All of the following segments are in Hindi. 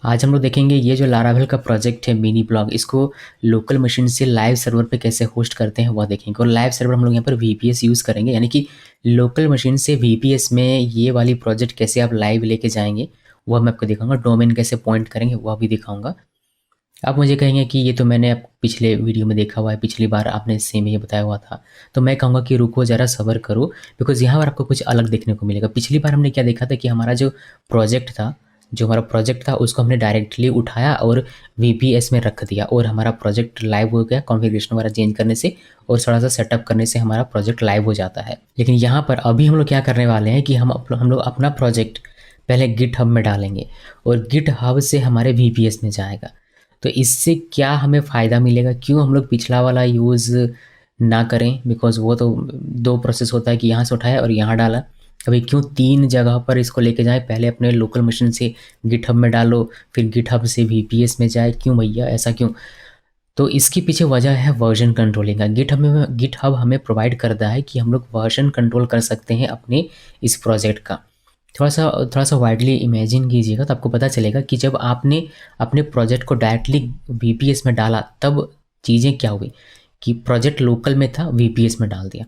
आज हम लोग देखेंगे ये जो लारावेल का प्रोजेक्ट है मिनी ब्लॉग, इसको लोकल मशीन से लाइव सर्वर पे कैसे होस्ट करते हैं वह देखेंगे। और लाइव सर्वर हम लोग यहाँ पर वीपीएस यूज़ करेंगे, यानी कि लोकल मशीन से वीपीएस में ये वाली प्रोजेक्ट कैसे आप लाइव लेके जाएंगे वह मैं आपको दिखाऊंगा। डोमेन कैसे पॉइंट करेंगे वह भी दिखाऊंगा। आप मुझे कहेंगे कि ये तो मैंने आप पिछले वीडियो में देखा हुआ है, पिछली बार आपने सेम ये बताया हुआ था। तो मैं कहूँगा कि रुको ज़रा सब्र करो, बिकॉज़ यहाँ पर आपको कुछ अलग देखने को मिलेगा। पिछली बार हमने क्या देखा था कि हमारा प्रोजेक्ट था उसको हमने डायरेक्टली उठाया और वीपीएस में रख दिया और हमारा प्रोजेक्ट लाइव हो गया कॉन्फ़िगरेशन वगैरह चेंज करने से, और थोड़ा-सा सेटअप करने से हमारा प्रोजेक्ट लाइव हो जाता है। लेकिन यहाँ पर अभी हम लोग क्या करने वाले हैं कि हम लोग अपना प्रोजेक्ट पहले गिटहब में डालेंगे और गिटहब से हमारे वीपीएस में जाएगा। तो इससे क्या हमें फ़ायदा मिलेगा, क्यों हम लोग पिछला वाला यूज़ ना करें, बिकॉज़ वो तो 2 प्रोसेस होता है कि यहाँ से उठाया और यहाँ डाला। अभी क्यों 3 जगह पर इसको लेके जाएँ, पहले अपने लोकल मशीन से गिटहब में डालो, फिर गिटहब से वीपीएस में जाए, क्यों भैया ऐसा क्यों? तो इसके पीछे वजह है वर्जन कंट्रोलिंग का। गिटहब हमें प्रोवाइड करता है कि हम लोग वर्जन कंट्रोल कर सकते हैं अपने इस प्रोजेक्ट का। थोड़ा सा वाइडली इमेजिन कीजिएगा तो आपको पता चलेगा कि जब आपने अपने प्रोजेक्ट को डायरेक्टली वीपीएस में डाला तब चीज़ें क्या हुई कि प्रोजेक्ट लोकल में था, वीपीएस में डाल दिया।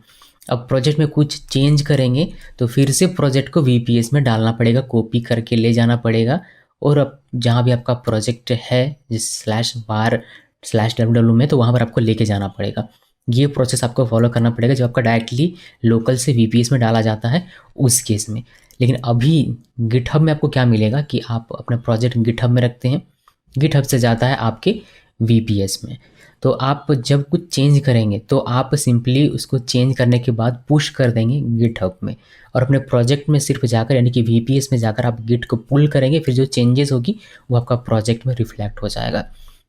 अब प्रोजेक्ट में कुछ चेंज करेंगे तो फिर से प्रोजेक्ट को वीपीएस में डालना पड़ेगा, कॉपी करके ले जाना पड़ेगा, और अब जहाँ भी आपका प्रोजेक्ट है जिस /var/ww में, तो वहाँ पर आपको लेके जाना पड़ेगा। ये प्रोसेस आपको फॉलो करना पड़ेगा जब आपका डायरेक्टली लोकल से वीपीएस में डाला जाता है उस केस में। लेकिन अभी गिटहब में आपको क्या मिलेगा कि आप अपना प्रोजेक्ट गिटहब में रखते हैं, गिटहब से जाता है आपके वीपीएस में। तो आप जब कुछ चेंज करेंगे तो आप सिंपली उसको चेंज करने के बाद पुश कर देंगे गिटहब में, और अपने प्रोजेक्ट में सिर्फ जाकर यानी कि वीपीएस में जाकर आप गिट को पुल करेंगे, फिर जो चेंजेस होगी वो आपका प्रोजेक्ट में रिफ्लेक्ट हो जाएगा।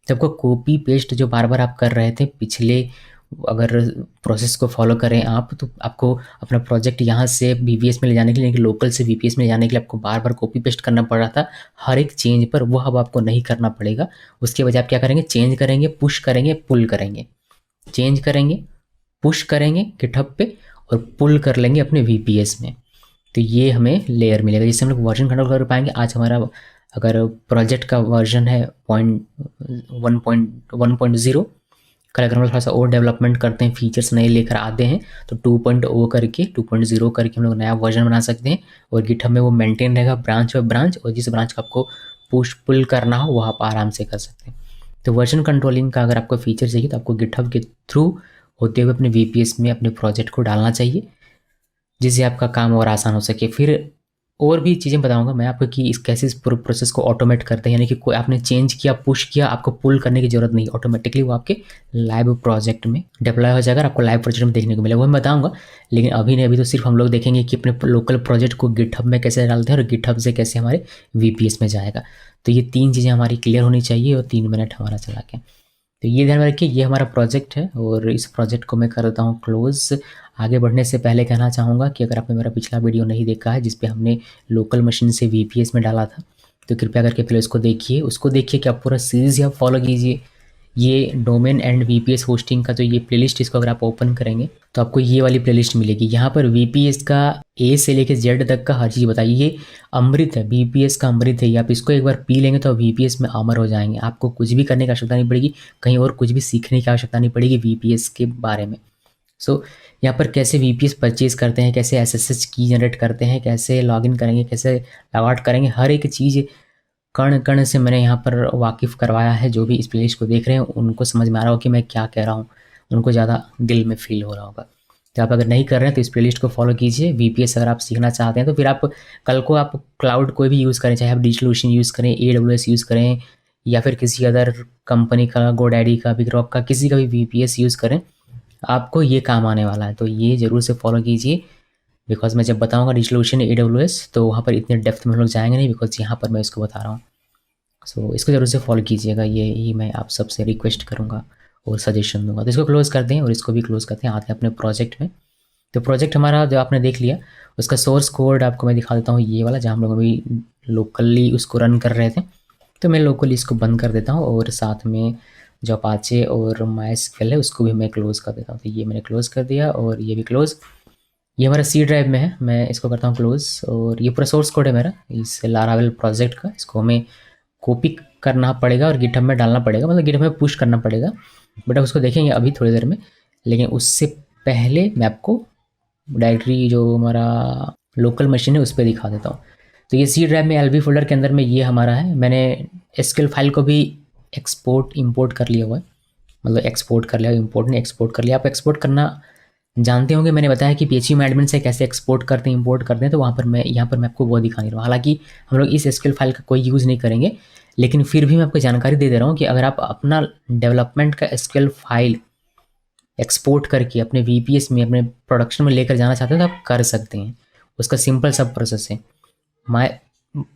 तो आपको कॉपी पेस्ट जो बार बार आप कर रहे थे पिछले, अगर प्रोसेस को फॉलो करें आप, तो आपको अपना प्रोजेक्ट यहाँ से वीपीएस में ले जाने के लिए, लोकल से वीपीएस में ले जाने के लिए आपको बार बार कॉपी पेस्ट करना पड़ रहा था हर एक चेंज पर, वो अब आपको नहीं करना पड़ेगा। उसके बजाय आप क्या करेंगे, चेंज करेंगे, पुश करेंगे, पुल करेंगे, चेंज करेंगे, पुश करेंगे गिटहब पे और पुल कर लेंगे अपने वीपीएस में। तो ये हमें लेयर मिलेगा जिससे हम लोग वर्जन कंट्रोल कर पाएंगे। आज हमारा अगर प्रोजेक्ट का वर्जन है 1.0, कल अगर हम लोग थोड़ा सा और डेवलपमेंट करते हैं, फीचर्स नए लेकर आते हैं, तो 2.0 करके 2.0 करके हम लोग नया वर्जन बना सकते हैं, और गिटहब में वो मेंटेन रहेगा ब्रांच बाय ब्रांच, और जिस ब्रांच का आपको पुश पुल करना हो वो आप आराम से कर सकते हैं। तो वर्जन कंट्रोलिंग का अगर आपको फीचर चाहिए तो आपको गिटहब के थ्रू होते हुए अपने वीपीएस में अपने प्रोजेक्ट को डालना चाहिए, जिससे आपका काम और आसान हो सके। फिर और भी चीज़ें बताऊंगा मैं आपको कि इस कैसे इस पूरे प्रोसेस को ऑटोमेट करते हैं, यानी कि कोई आपने चेंज किया, पुश किया, आपको पुल करने की ज़रूरत नहीं, ऑटोमेटिकली वो आपके लाइव प्रोजेक्ट में डिप्लॉय हो जाएगा, आपको लाइव प्रोजेक्ट में देखने को मिलेगा, वो मैं बताऊंगा। लेकिन अभी नहीं, अभी तो सिर्फ हम लोग देखेंगे कि अपने लोकल प्रोजेक्ट को गिटहब में कैसे डालते हैं और गिटहब से कैसे हमारे वीपीएस में जाएगा। तो ये 3 चीज़ें हमारी क्लियर होनी चाहिए, और 3 मिनट हमारा चला गया। तो ये ध्यान में रखिए, ये हमारा प्रोजेक्ट है और इस प्रोजेक्ट को मैं कर देता हूँ क्लोज़। आगे बढ़ने से पहले कहना चाहूँगा कि अगर आपने मेरा पिछला वीडियो नहीं देखा है जिस पे हमने लोकल मशीन से वीपीएस में डाला था, तो कृपया करके पहले उसको देखिए कि आप पूरा सीरीज़ ही आप फॉलो कीजिए। ये डोमेन एंड वीपीएस होस्टिंग का जो ये प्लेलिस्ट, इसको अगर आप ओपन करेंगे तो आपको ये वाली प्लेलिस्ट मिलेगी। यहाँ पर वीपीएस का ए से लेकर जेड तक का हर चीज़ बताइए। ये अमृत है, वीपीएस का अमृत है ये। आप इसको एक बार पी लेंगे तो वीपीएस में अमर हो जाएंगे, आपको कुछ भी करने की आवश्यकता नहीं पड़ेगी, कहीं और कुछ भी सीखने की आवश्यकता नहीं पड़ेगी वीपीएस के बारे में। सो यहाँ पर कैसे वीपीएस परचेज करते हैं, कैसे एसएसएच की जनरेट करते हैं, कैसे लॉगिन करेंगे, कैसे लॉग आउट करेंगे, हर एक चीज़ कण कण से मैंने यहाँ पर वाकिफ़ करवाया है। जो भी इस प्लेलिस्ट को देख रहे हैं उनको समझ में आ रहा हो कि मैं क्या कह रहा हूँ, उनको ज़्यादा दिल में फील हो रहा होगा। तो आप अगर नहीं कर रहे हैं तो इस प्लेलिस्ट को फॉलो कीजिए। वीपीएस अगर आप सीखना चाहते हैं तो फिर आप कल को आप क्लाउड कोई भी यूज़ करें, चाहे आप DigitalOcean यूज़ करें, AWS यूज़ करें, या फिर किसी अदर कंपनी का, GoDaddy का, बिगरॉक का, किसी का भी वीपीएस यूज़ करें, आपको ये काम आने वाला है। तो ये ज़रूर से फॉलो कीजिए, बिकॉज मैं जब बताऊँगा DigitalOcean, AWS, तो वहाँ पर इतने डेप्थ में हम लोग जाएंगे नहीं, बिकॉज यहाँ पर मैं इसको बता रहा हूँ। सो इसको ज़रूर से फॉलो कीजिएगा, ये ही मैं आप सबसे रिक्वेस्ट करूँगा और सजेशन दूंगा। तो इसको क्लोज़ करते हैं और इसको भी क्लोज़ करते हैं, आते हैं अपने प्रोजेक्ट में। तो प्रोजेक्ट हमारा जो आपने देख लिया, उसका सोर्स कोड आपको मैं दिखा देता हूँ, ये वाला जहाँ हम लोग अभी लोकली उसको रन कर रहे थे। तो मैं लोकली इसको बंद कर देता हूँ, और साथ में जो अपाचे और MySQL है उसको भी मैं क्लोज़ कर देता हूँ। तो ये मैंने क्लोज़ कर दिया और ये भी क्लोज़। ये हमारा C ड्राइव में है, मैं इसको करता हूँ क्लोज़। और ये पूरा सोर्स कोड है मेरा इस लारावेल प्रोजेक्ट का, इसको हमें कॉपी करना पड़ेगा और गिटहब में डालना पड़ेगा, मतलब गिटहब में पुश करना पड़ेगा, बट उसको देखेंगे अभी थोड़ी देर में। लेकिन उससे पहले मैं आपको डायरेक्टरी जो हमारा लोकल मशीन है उस पर दिखा देता हूँ। तो ये सी ड्राइव में एल फोल्डर के अंदर में ये हमारा है। मैंने एसक्यूएल फाइल को भी एक्सपोर्ट इंपोर्ट कर लिया हुआ है, मतलब एक्सपोर्ट कर लिया, इंपोर्ट नहीं एक्सपोर्ट कर लिया। आप एक्सपोर्ट करना जानते होंगे, मैंने बताया कि PHP में एडमिन से कैसे एक्सपोर्ट करते हैं इंपोर्ट करते हैं, तो वहाँ पर मैं यहाँ पर मैं आपको वो दिखा नहीं रहा हूँ। हालांकि हम लोग इस एसक्यूएल फाइल का कोई यूज़ नहीं करेंगे, लेकिन फिर भी मैं आपको जानकारी दे रहा हूँ कि अगर आप अपना डेवलपमेंट का एसक्यूएल फाइल एक्सपोर्ट करके अपने VPS में, अपने प्रोडक्शन में लेकर जाना चाहते हैं तो आप कर सकते हैं। उसका सिंपल सब प्रोसेस है,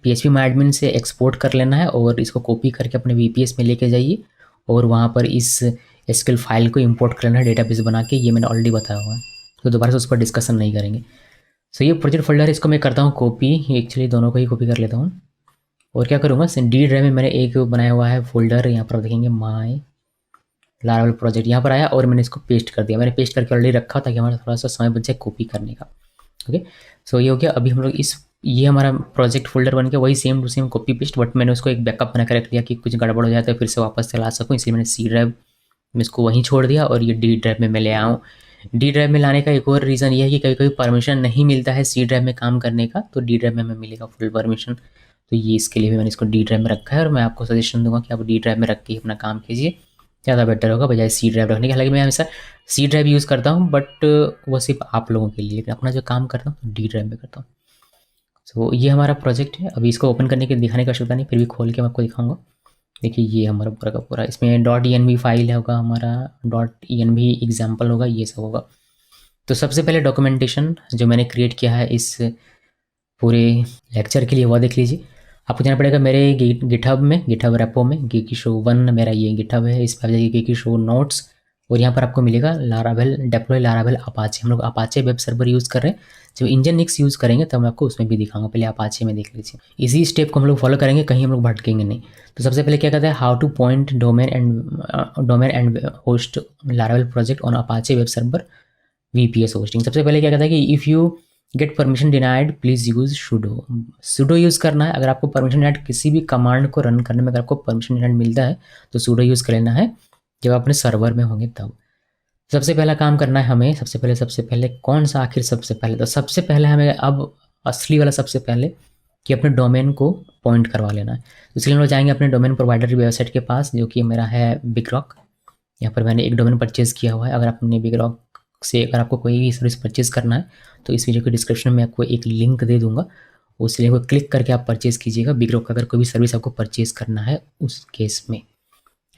PHP माई एडमिन से एक्सपोर्ट कर लेना है और इसको कॉपी करके अपने VPS में लेके जाइए और वहाँ पर इस एसक्यूएल फाइल को इंपोर्ट कर लेना है डेटाबेस बना के। ये मैंने ऑलरेडी बताया हुआ है, तो दोबारा से उस पर डिस्कशन नहीं करेंगे। सो ये प्रोजेक्ट फोल्डर है, इसको मैं करता हूँ कॉपी, एक्चुअली दोनों को ही कॉपी कर लेता हूँ। और क्या करूँगा, डी ड्राइव में मैंने एक बनाया हुआ है फोल्डर, यहाँ पर देखेंगे माई लारावेल प्रोजेक्ट, यहाँ पर आया और मैंने इसको पेस्ट कर दिया। मैंने पेस्ट करके ऑलरेडी रखा ताकि हमारा थोड़ा सा समय बच जाए कॉपी करने का। ओके, सो ये हो गया। अभी हम लोग ये हमारा प्रोजेक्ट फोल्डर बन गया, वही same to same copy paste, but मैंने उसको एक बैकअप बना कर रख लिया कि कुछ गड़बड़ हो जाए तो फिर से वापस चला सकूँ, इसलिए मैंने सी ड्राइव में इसको वहीं छोड़ दिया और ये डी ड्राइव में मैं ले आऊँ। डी ड्राइव में लाने का एक और रीज़न ये है कि कभी कभी परमिशन नहीं मिलता है सी ड्राइव में काम करने का, तो डी ड्राइव में हमें मिलेगा फुल परमिशन। तो ये इसके लिए भी मैंने इसको डी ड्राइव में रखा है और मैं आपको सजेशन दूंगा कि आप डी ड्राइव में रख के अपना काम कीजिए, ज़्यादा बेटर होगा बजाय सी ड्राइव रखने के। हालांकि मैं हमेशा सी ड्राइव यूज़ करता हूँ, बट वो सिर्फ आप लोगों के लिए, लेकिन अपना जो काम करता हूँ डी ड्राइव में करता हूँ। सो ये हमारा प्रोजेक्ट है। अभी इसको ओपन करने के दिखाने का आवश्यकता नहीं, फिर भी खोल के मैं आपको दिखाऊंगा। देखिए ये हमारा पूरा का पूरा, इसमें .env फाइल होगा, हमारा .env एग्जाम्पल होगा, ये सब होगा। तो सबसे पहले डॉक्यूमेंटेशन जो मैंने क्रिएट किया है इस पूरे लेक्चर के लिए वो देख लीजिए। आपको जाना पड़ेगा मेरे गिटहब में, गिटहब रेपो में Geekishow1 मेरा ये गिटहब है, इस पर जाइए Geekishow नोट्स और यहाँ पर आपको मिलेगा लारावेल डेप्लॉय लारावेल अपाचे। हम लोग अपाचे वेब सर्वर यूज़ कर रहे हैं, जब इंजननिक्स यूज़ करेंगे तब मैं आपको उसमें भी दिखाऊंगा, पहले अपाचे में देख लीजिए। इसी स्टेप को हम लोग फॉलो करेंगे, कहीं हम लोग भटकेंगे नहीं। तो सबसे पहले क्या कहता है, how to point domain and host Laravel project on Apache web server VPS hosting. सबसे पहले क्या कहता है कि if you get permission denied please use sudo use करना है। अगर आपको परमिशन डिनाइड किसी भी कमांड को रन करने में अगर आपको परमिशन डिनाइड मिलता है तो सुडो यूज़ कर लेना है जब आप अपने सर्वर में होंगे तब। सबसे पहला काम करना है हमें, सबसे पहले कौन सा आखिर सबसे पहले, तो सबसे पहले हमें अब असली वाला सबसे पहले कि अपने डोमेन को पॉइंट करवा लेना है। तो इसलिए हम लोग जाएंगे अपने डोमेन प्रोवाइडर की वेबसाइट के पास, जो कि मेरा है बिगरॉक। यहाँ पर मैंने एक डोमेन परचेज़ किया हुआ है। अगर आपने बिगरॉक से अगर आपको कोई भी सर्विस परचेज़ करना है तो इस वीडियो के डिस्क्रिप्शन में आपको एक लिंक दे दूंगा, उस लिंक को क्लिक करके आप परचेज़ कीजिएगा बिगरॉक का, अगर कोई भी सर्विस आपको परचेज़ करना है उस केस में।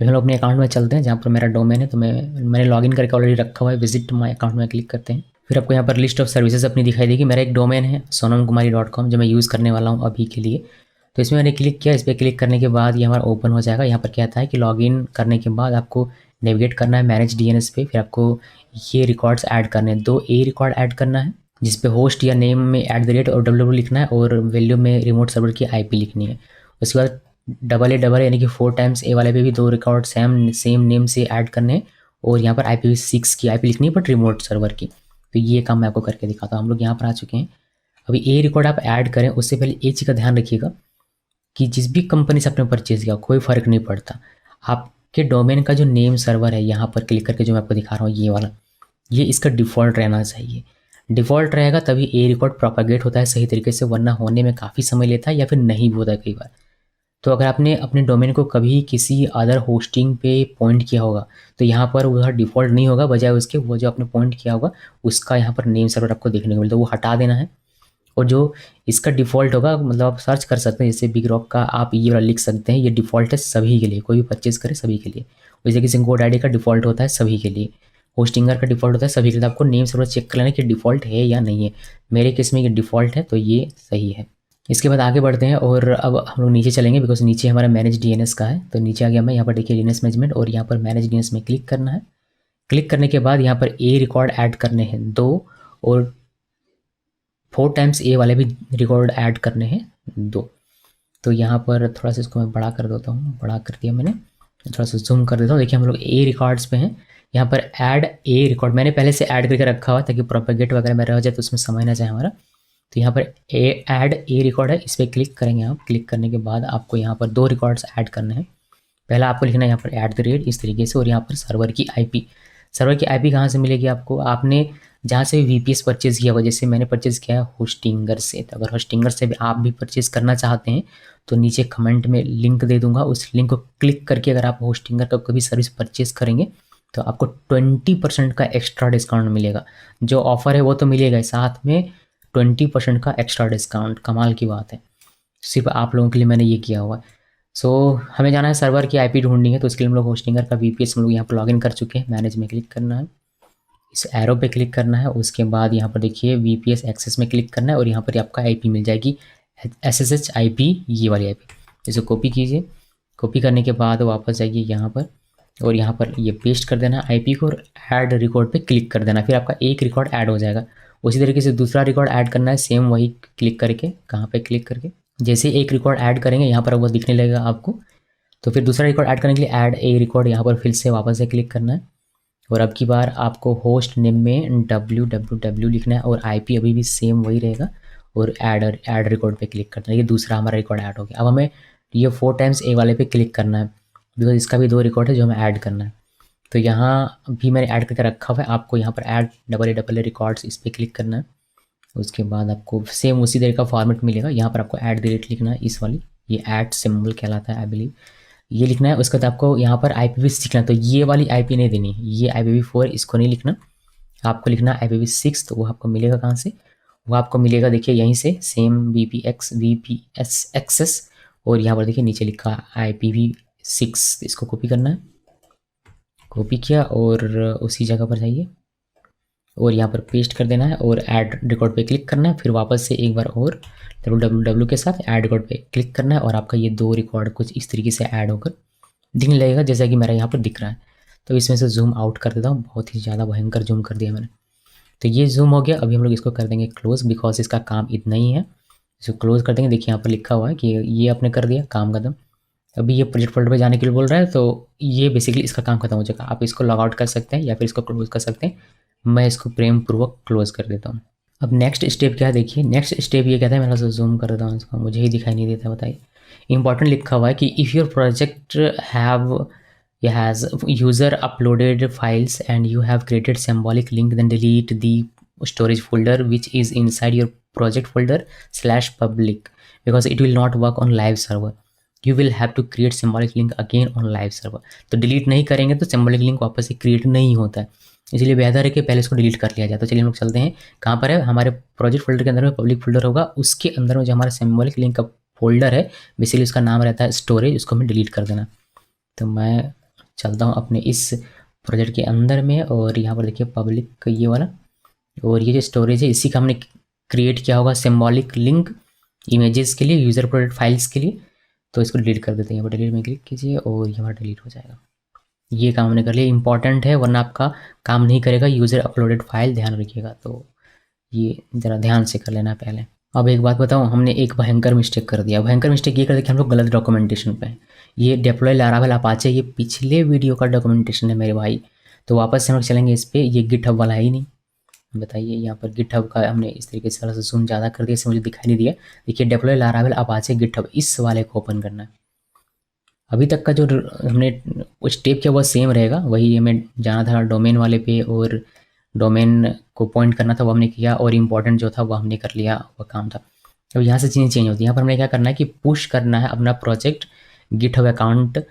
तो हम लोग अपने अकाउंट में चलते हैं जहाँ पर मेरा डोमेन है, तो मैंने लॉगिन करके ऑलरेडी रखा हुआ है। विजिट माई अकाउंट में क्लिक करते हैं, फिर आपको यहाँ पर लिस्ट ऑफ सर्विसेज अपनी दिखाई देगी। मेरा एक डोमेन है sonamkumari.com जो मैं यूज़ करने वाला हूँ अभी के लिए। तो इसमें मैंने क्लिक किया, इस पर क्लिक करने के बाद ये हमारा ओपन हो जाएगा। यहाँ पर क्या आता है कि लॉगिन करने के बाद आपको नेविगेट करना है मैनेज DNS पे, फिर आपको ये रिकॉर्ड्स ऐड करने हैं, 2 A रिकॉर्ड ऐड करना है जिसपे होस्ट या नेम में @ और www लिखना है और वैल्यू में रिमोट सर्वर की IP लिखनी है। उसके बाद AA यानी कि 4 टाइम्स A वाले पे भी 2 रिकॉर्ड सेम नेम से ऐड करने हैं और यहाँ पर IPv6 की IP लिखनी है बट रिमोट सर्वर की। तो ये काम मैं आपको करके दिखाता हूँ। हम लोग यहाँ पर आ चुके हैं। अभी A रिकॉर्ड आप ऐड करें उससे पहले एक चीज़ का ध्यान रखिएगा कि जिस भी कंपनी से आपने परचेज़ किया कोई फ़र्क नहीं पड़ता, आपके डोमेन का जो नेम सर्वर है यहाँ पर क्लिक करके जो मैं आपको दिखा रहा हूँ ये वाला, ये इसका डिफ़ॉल्ट रहना चाहिए। डिफ़ॉल्ट रहेगा तभी A रिकॉर्ड प्रोपागेट होता है सही तरीके से, वरना होने में काफ़ी समय लेता है या फिर नहीं भी होता है कई बार। तो अगर आपने अपने डोमेन को कभी किसी अदर होस्टिंग पे पॉइंट किया होगा तो यहाँ पर वह डिफ़ॉल्ट नहीं होगा, बजाय उसके वो जो आपने पॉइंट किया होगा उसका यहाँ पर नेम सर्वर आपको देखने को मिलता है, वो हटा देना है। और जो इसका डिफ़ॉल्ट होगा, मतलब आप सर्च कर सकते हैं जैसे बिगरॉक का, आप ये वाला लिख सकते हैं, ये डिफ़ॉल्ट है सभी के लिए, कोई भी परचेज़ करे सभी के लिए। जैसे कि सिंकोड ID का डिफ़ॉल्ट होता है सभी के लिए, होस्टिंगर का डिफ़ॉल्ट होता है सभी के लिए। आपको नेम सर्वर चेक कर लेना कि डिफ़ॉल्ट है या नहीं है। मेरे केस में ये डिफ़ॉल्ट है तो ये सही है। इसके बाद आगे बढ़ते हैं और अब हम लोग नीचे चलेंगे बिकॉज नीचे हमारा मैनेज DNS का है। तो नीचे आ गया मैं, यहाँ पर देखिए DNS मैनेजमेंट और यहाँ पर मैनेज DNS में क्लिक करना है। क्लिक करने के बाद यहाँ पर A रिकॉर्ड ऐड करने हैं 2 और 4 टाइम्स A वाले भी रिकॉर्ड ऐड करने हैं 2। तो यहाँ पर थोड़ा सा इसको मैं बड़ा कर देता हूँ, बड़ा कर दिया मैंने, थोड़ा सा जूम कर देता हूँ। देखिए हम लोग A रिकॉर्ड्स पे हैं, यहाँ पर ऐड A रिकॉर्ड मैंने पहले से ऐड करके रखा हुआ ताकि प्रोपेगेट वगैरह में रह जाए तो उसमें समय ना जाए हमारा। तो यहाँ पर ऐड ए रिकॉर्ड है, इस पर क्लिक करेंगे आप। क्लिक करने के बाद आपको यहाँ पर 2 रिकॉर्ड्स ऐड करने हैं। पहला आपको लिखना है यहाँ पर @ इस तरीके से, और यहाँ पर सर्वर की आईपी। सर्वर की आईपी कहाँ से मिलेगी आपको? आपने जहाँ से वीपीएस परचेज़ किया हुआ, जैसे मैंने परचेज़ किया है होस्टिंगर से, तो अगर होस्टिंगर से भी आप भी परचेज़ करना चाहते हैं तो नीचे कमेंट में लिंक दे दूंगा, उस लिंक को क्लिक करके अगर आप होस्टिंगर का कभी सर्विस परचेज़ करेंगे तो आपको 20% का एक्स्ट्रा डिस्काउंट मिलेगा। जो ऑफ़र है वो तो मिलेगा ही, साथ में 20% का एक्स्ट्रा डिस्काउंट। कमाल की बात है, सिर्फ आप लोगों के लिए मैंने ये किया हुआ है। सो हमें जाना है सर्वर की आईपी ढूंढनी है, तो इसके लिए हम लोग होस्टिंगर का वीपीएस हम लोग यहाँ पर लॉगिन कर चुके हैं। मैनेज में क्लिक करना है, इस एरो पे क्लिक करना है, उसके बाद यहाँ पर देखिए वीपीएस एक्सेस में क्लिक करना है, और यहाँ पर आपका आईपी मिल जाएगी SSH IP, ये वाली आईपी। इसे कॉपी कीजिए। कॉपी करने के बाद वापस जाइए यहाँ पर, और यहाँ पर ये पेस्ट कर देना आईपी को, और ऐड रिकॉर्ड पे क्लिक कर देना। फिर आपका एक रिकॉर्ड ऐड हो जाएगा। उसी तरीके से दूसरा रिकॉर्ड ऐड करना है, सेम वही क्लिक करके, कहाँ पे क्लिक करके, जैसे एक रिकॉर्ड ऐड करेंगे यहाँ पर वो दिखने लगेगा आपको। तो फिर दूसरा रिकॉर्ड ऐड करने के लिए ऐड ए रिकॉर्ड यहाँ पर फिर से वापस से क्लिक करना है, और अब की बार आपको होस्ट नेम में www लिखना है, और आईपी अभी भी सेम वही रहेगा, और ऐड रिकॉर्ड पे क्लिक करना है। ये दूसरा हमारा रिकॉर्ड ऐड हो गया। अब हमें ये 4 टाइम्स ए वाले पे क्लिक करना है, बिकॉज इसका भी 2 रिकॉर्ड है जो हमें ऐड करना है। तो यहाँ भी मैंने ऐड करके रखा हुआ है। आपको यहाँ पर ऐड AA रिकॉर्ड्स, इस पर क्लिक करना है। उसके बाद आपको सेम उसी तरह का फॉर्मेट मिलेगा। यहाँ पर आपको @ लिखना है, इस वाली, ये ऐड सिंबल कहलाता है आई बिलीव, ये लिखना है। उसके बाद आपको यहाँ पर IPv6 लिखना है, तो ये वाली आईपी नहीं देनी, ये IPv4 इसको नहीं लिखना, आपको लिखना IPv6। तो वो आपको मिलेगा कहाँ से? वो आपको मिलेगा देखिए यहीं से, सेम VPS एक्सेस, और यहाँ पर देखिए नीचे लिखा IPv6। इसको कॉपी करना है, कॉपी किया और उसी जगह पर जाइए और यहाँ पर पेस्ट कर देना है, और ऐड रिकॉर्ड पे क्लिक करना है। फिर वापस से एक बार और www के साथ ऐड रिकॉर्ड पे क्लिक करना है, और आपका ये 2 रिकॉर्ड कुछ इस तरीके से ऐड होकर दिखने लगेगा, जैसा कि मेरा यहाँ पर दिख रहा है। तो इसमें से जूम आउट कर देता हूँ, बहुत ही ज़्यादा भयंकर जूम कर दिया मैंने। तो ये जूम हो गया। अभी हम लोग इसको कर देंगे क्लोज, बिकॉज इसका काम इतना ही है। इसको क्लोज कर देंगे। देखिए यहाँ पर लिखा हुआ है कि ये आपने कर दिया काम खत्म। अभी ये प्रोजेक्ट फोल्डर पे जाने के लिए बोल रहा है, तो ये बेसिकली इसका काम खत्म हो जाएगा। आप इसको लॉग आउट कर सकते हैं या फिर इसको क्लोज कर सकते हैं। मैं इसको प्रेम पूर्वक क्लोज कर देता हूँ। अब नेक्स्ट स्टेप क्या है देखिए। नेक्स्ट स्टेप ये कहता है, मैं थोड़ा जूम कर देता हूँ इसको, मुझे ही दिखाई नहीं देता, बताइए। इंपॉर्टेंट लिखा हुआ है कि if your project has user uploaded files and you have created symbolic link, then delete the storage folder which is inside your project folder /public because it will not work on live server. You will have to create symbolic link again on live server. तो डिलीट नहीं करेंगे तो symbolic link वापस से क्रिएट नहीं होता है, इसलिए बेहतर है कि पहले इसको डिलीट कर लिया जाए। तो चलिए हम लोग चलते हैं, कहाँ पर है हमारे प्रोजेक्ट फोल्डर के अंदर में पब्लिक फोल्डर होगा, उसके अंदर में जो हमारा सिंबॉलिक लिंक का फोल्डर है, बेसिकली उसका नाम रहता है स्टोरेज, उसको हमें डिलीट कर देना। तो मैं चलता हूँ अपने इस प्रोजेक्ट के अंदर में, और यहाँ पर देखिए पब्लिक ये वाला, और ये जो स्टोरेज है इसी का हमने क्रिएट किया होगा सिंबॉलिक लिंक इमेजेस के लिए, यूज़र प्रोजेक्ट फाइल्स के लिए। तो इसको डिलीट कर देते हैं। यहाँ पर डिलीट में क्लिक कीजिए और यहाँ डिलीट हो जाएगा। ये काम हमने कर लिया, इंपॉर्टेंट है वरना आपका काम नहीं करेगा यूज़र अपलोडेड फाइल, ध्यान रखिएगा। तो ये ज़रा ध्यान से कर लेना पहले। अब एक बात बताऊँ, हमने एक भयंकर मिस्टेक कर दिया। भयंकर मिस्टेक ये कर दिया कि हम लोग गलत डॉक्यूमेंटेशन पे हैं। ये डेप्लॉय लारावेल अपाचे, ये पिछले वीडियो का डॉक्यूमेंटेशन है मेरे भाई। तो वापस से हम लोग चलेंगे इस पर, ये गिटहब वाला है ही नहीं। बताइए, यहाँ पर गिटहब का हमने इस तरीके से थोड़ा सा जूम ज़्यादा कर दिया, इससे मुझे दिखाई नहीं दिया। देखिए डेप्लॉय लारावेल अपाचे गिटहब, इस वाले को ओपन करना है। अभी तक का जो हमने स्टेप किया वो सेम रहेगा, वही हमें जाना था डोमेन वाले पे, और डोमेन को पॉइंट करना था वो हमने किया, और इम्पॉर्टेंट जो था वो हमने कर लिया, वो काम था। अब यहाँ से चीज़ें चेंज होती हैं। यहाँ पर हमने क्या करना है कि पुश करना है अपना project GitHub account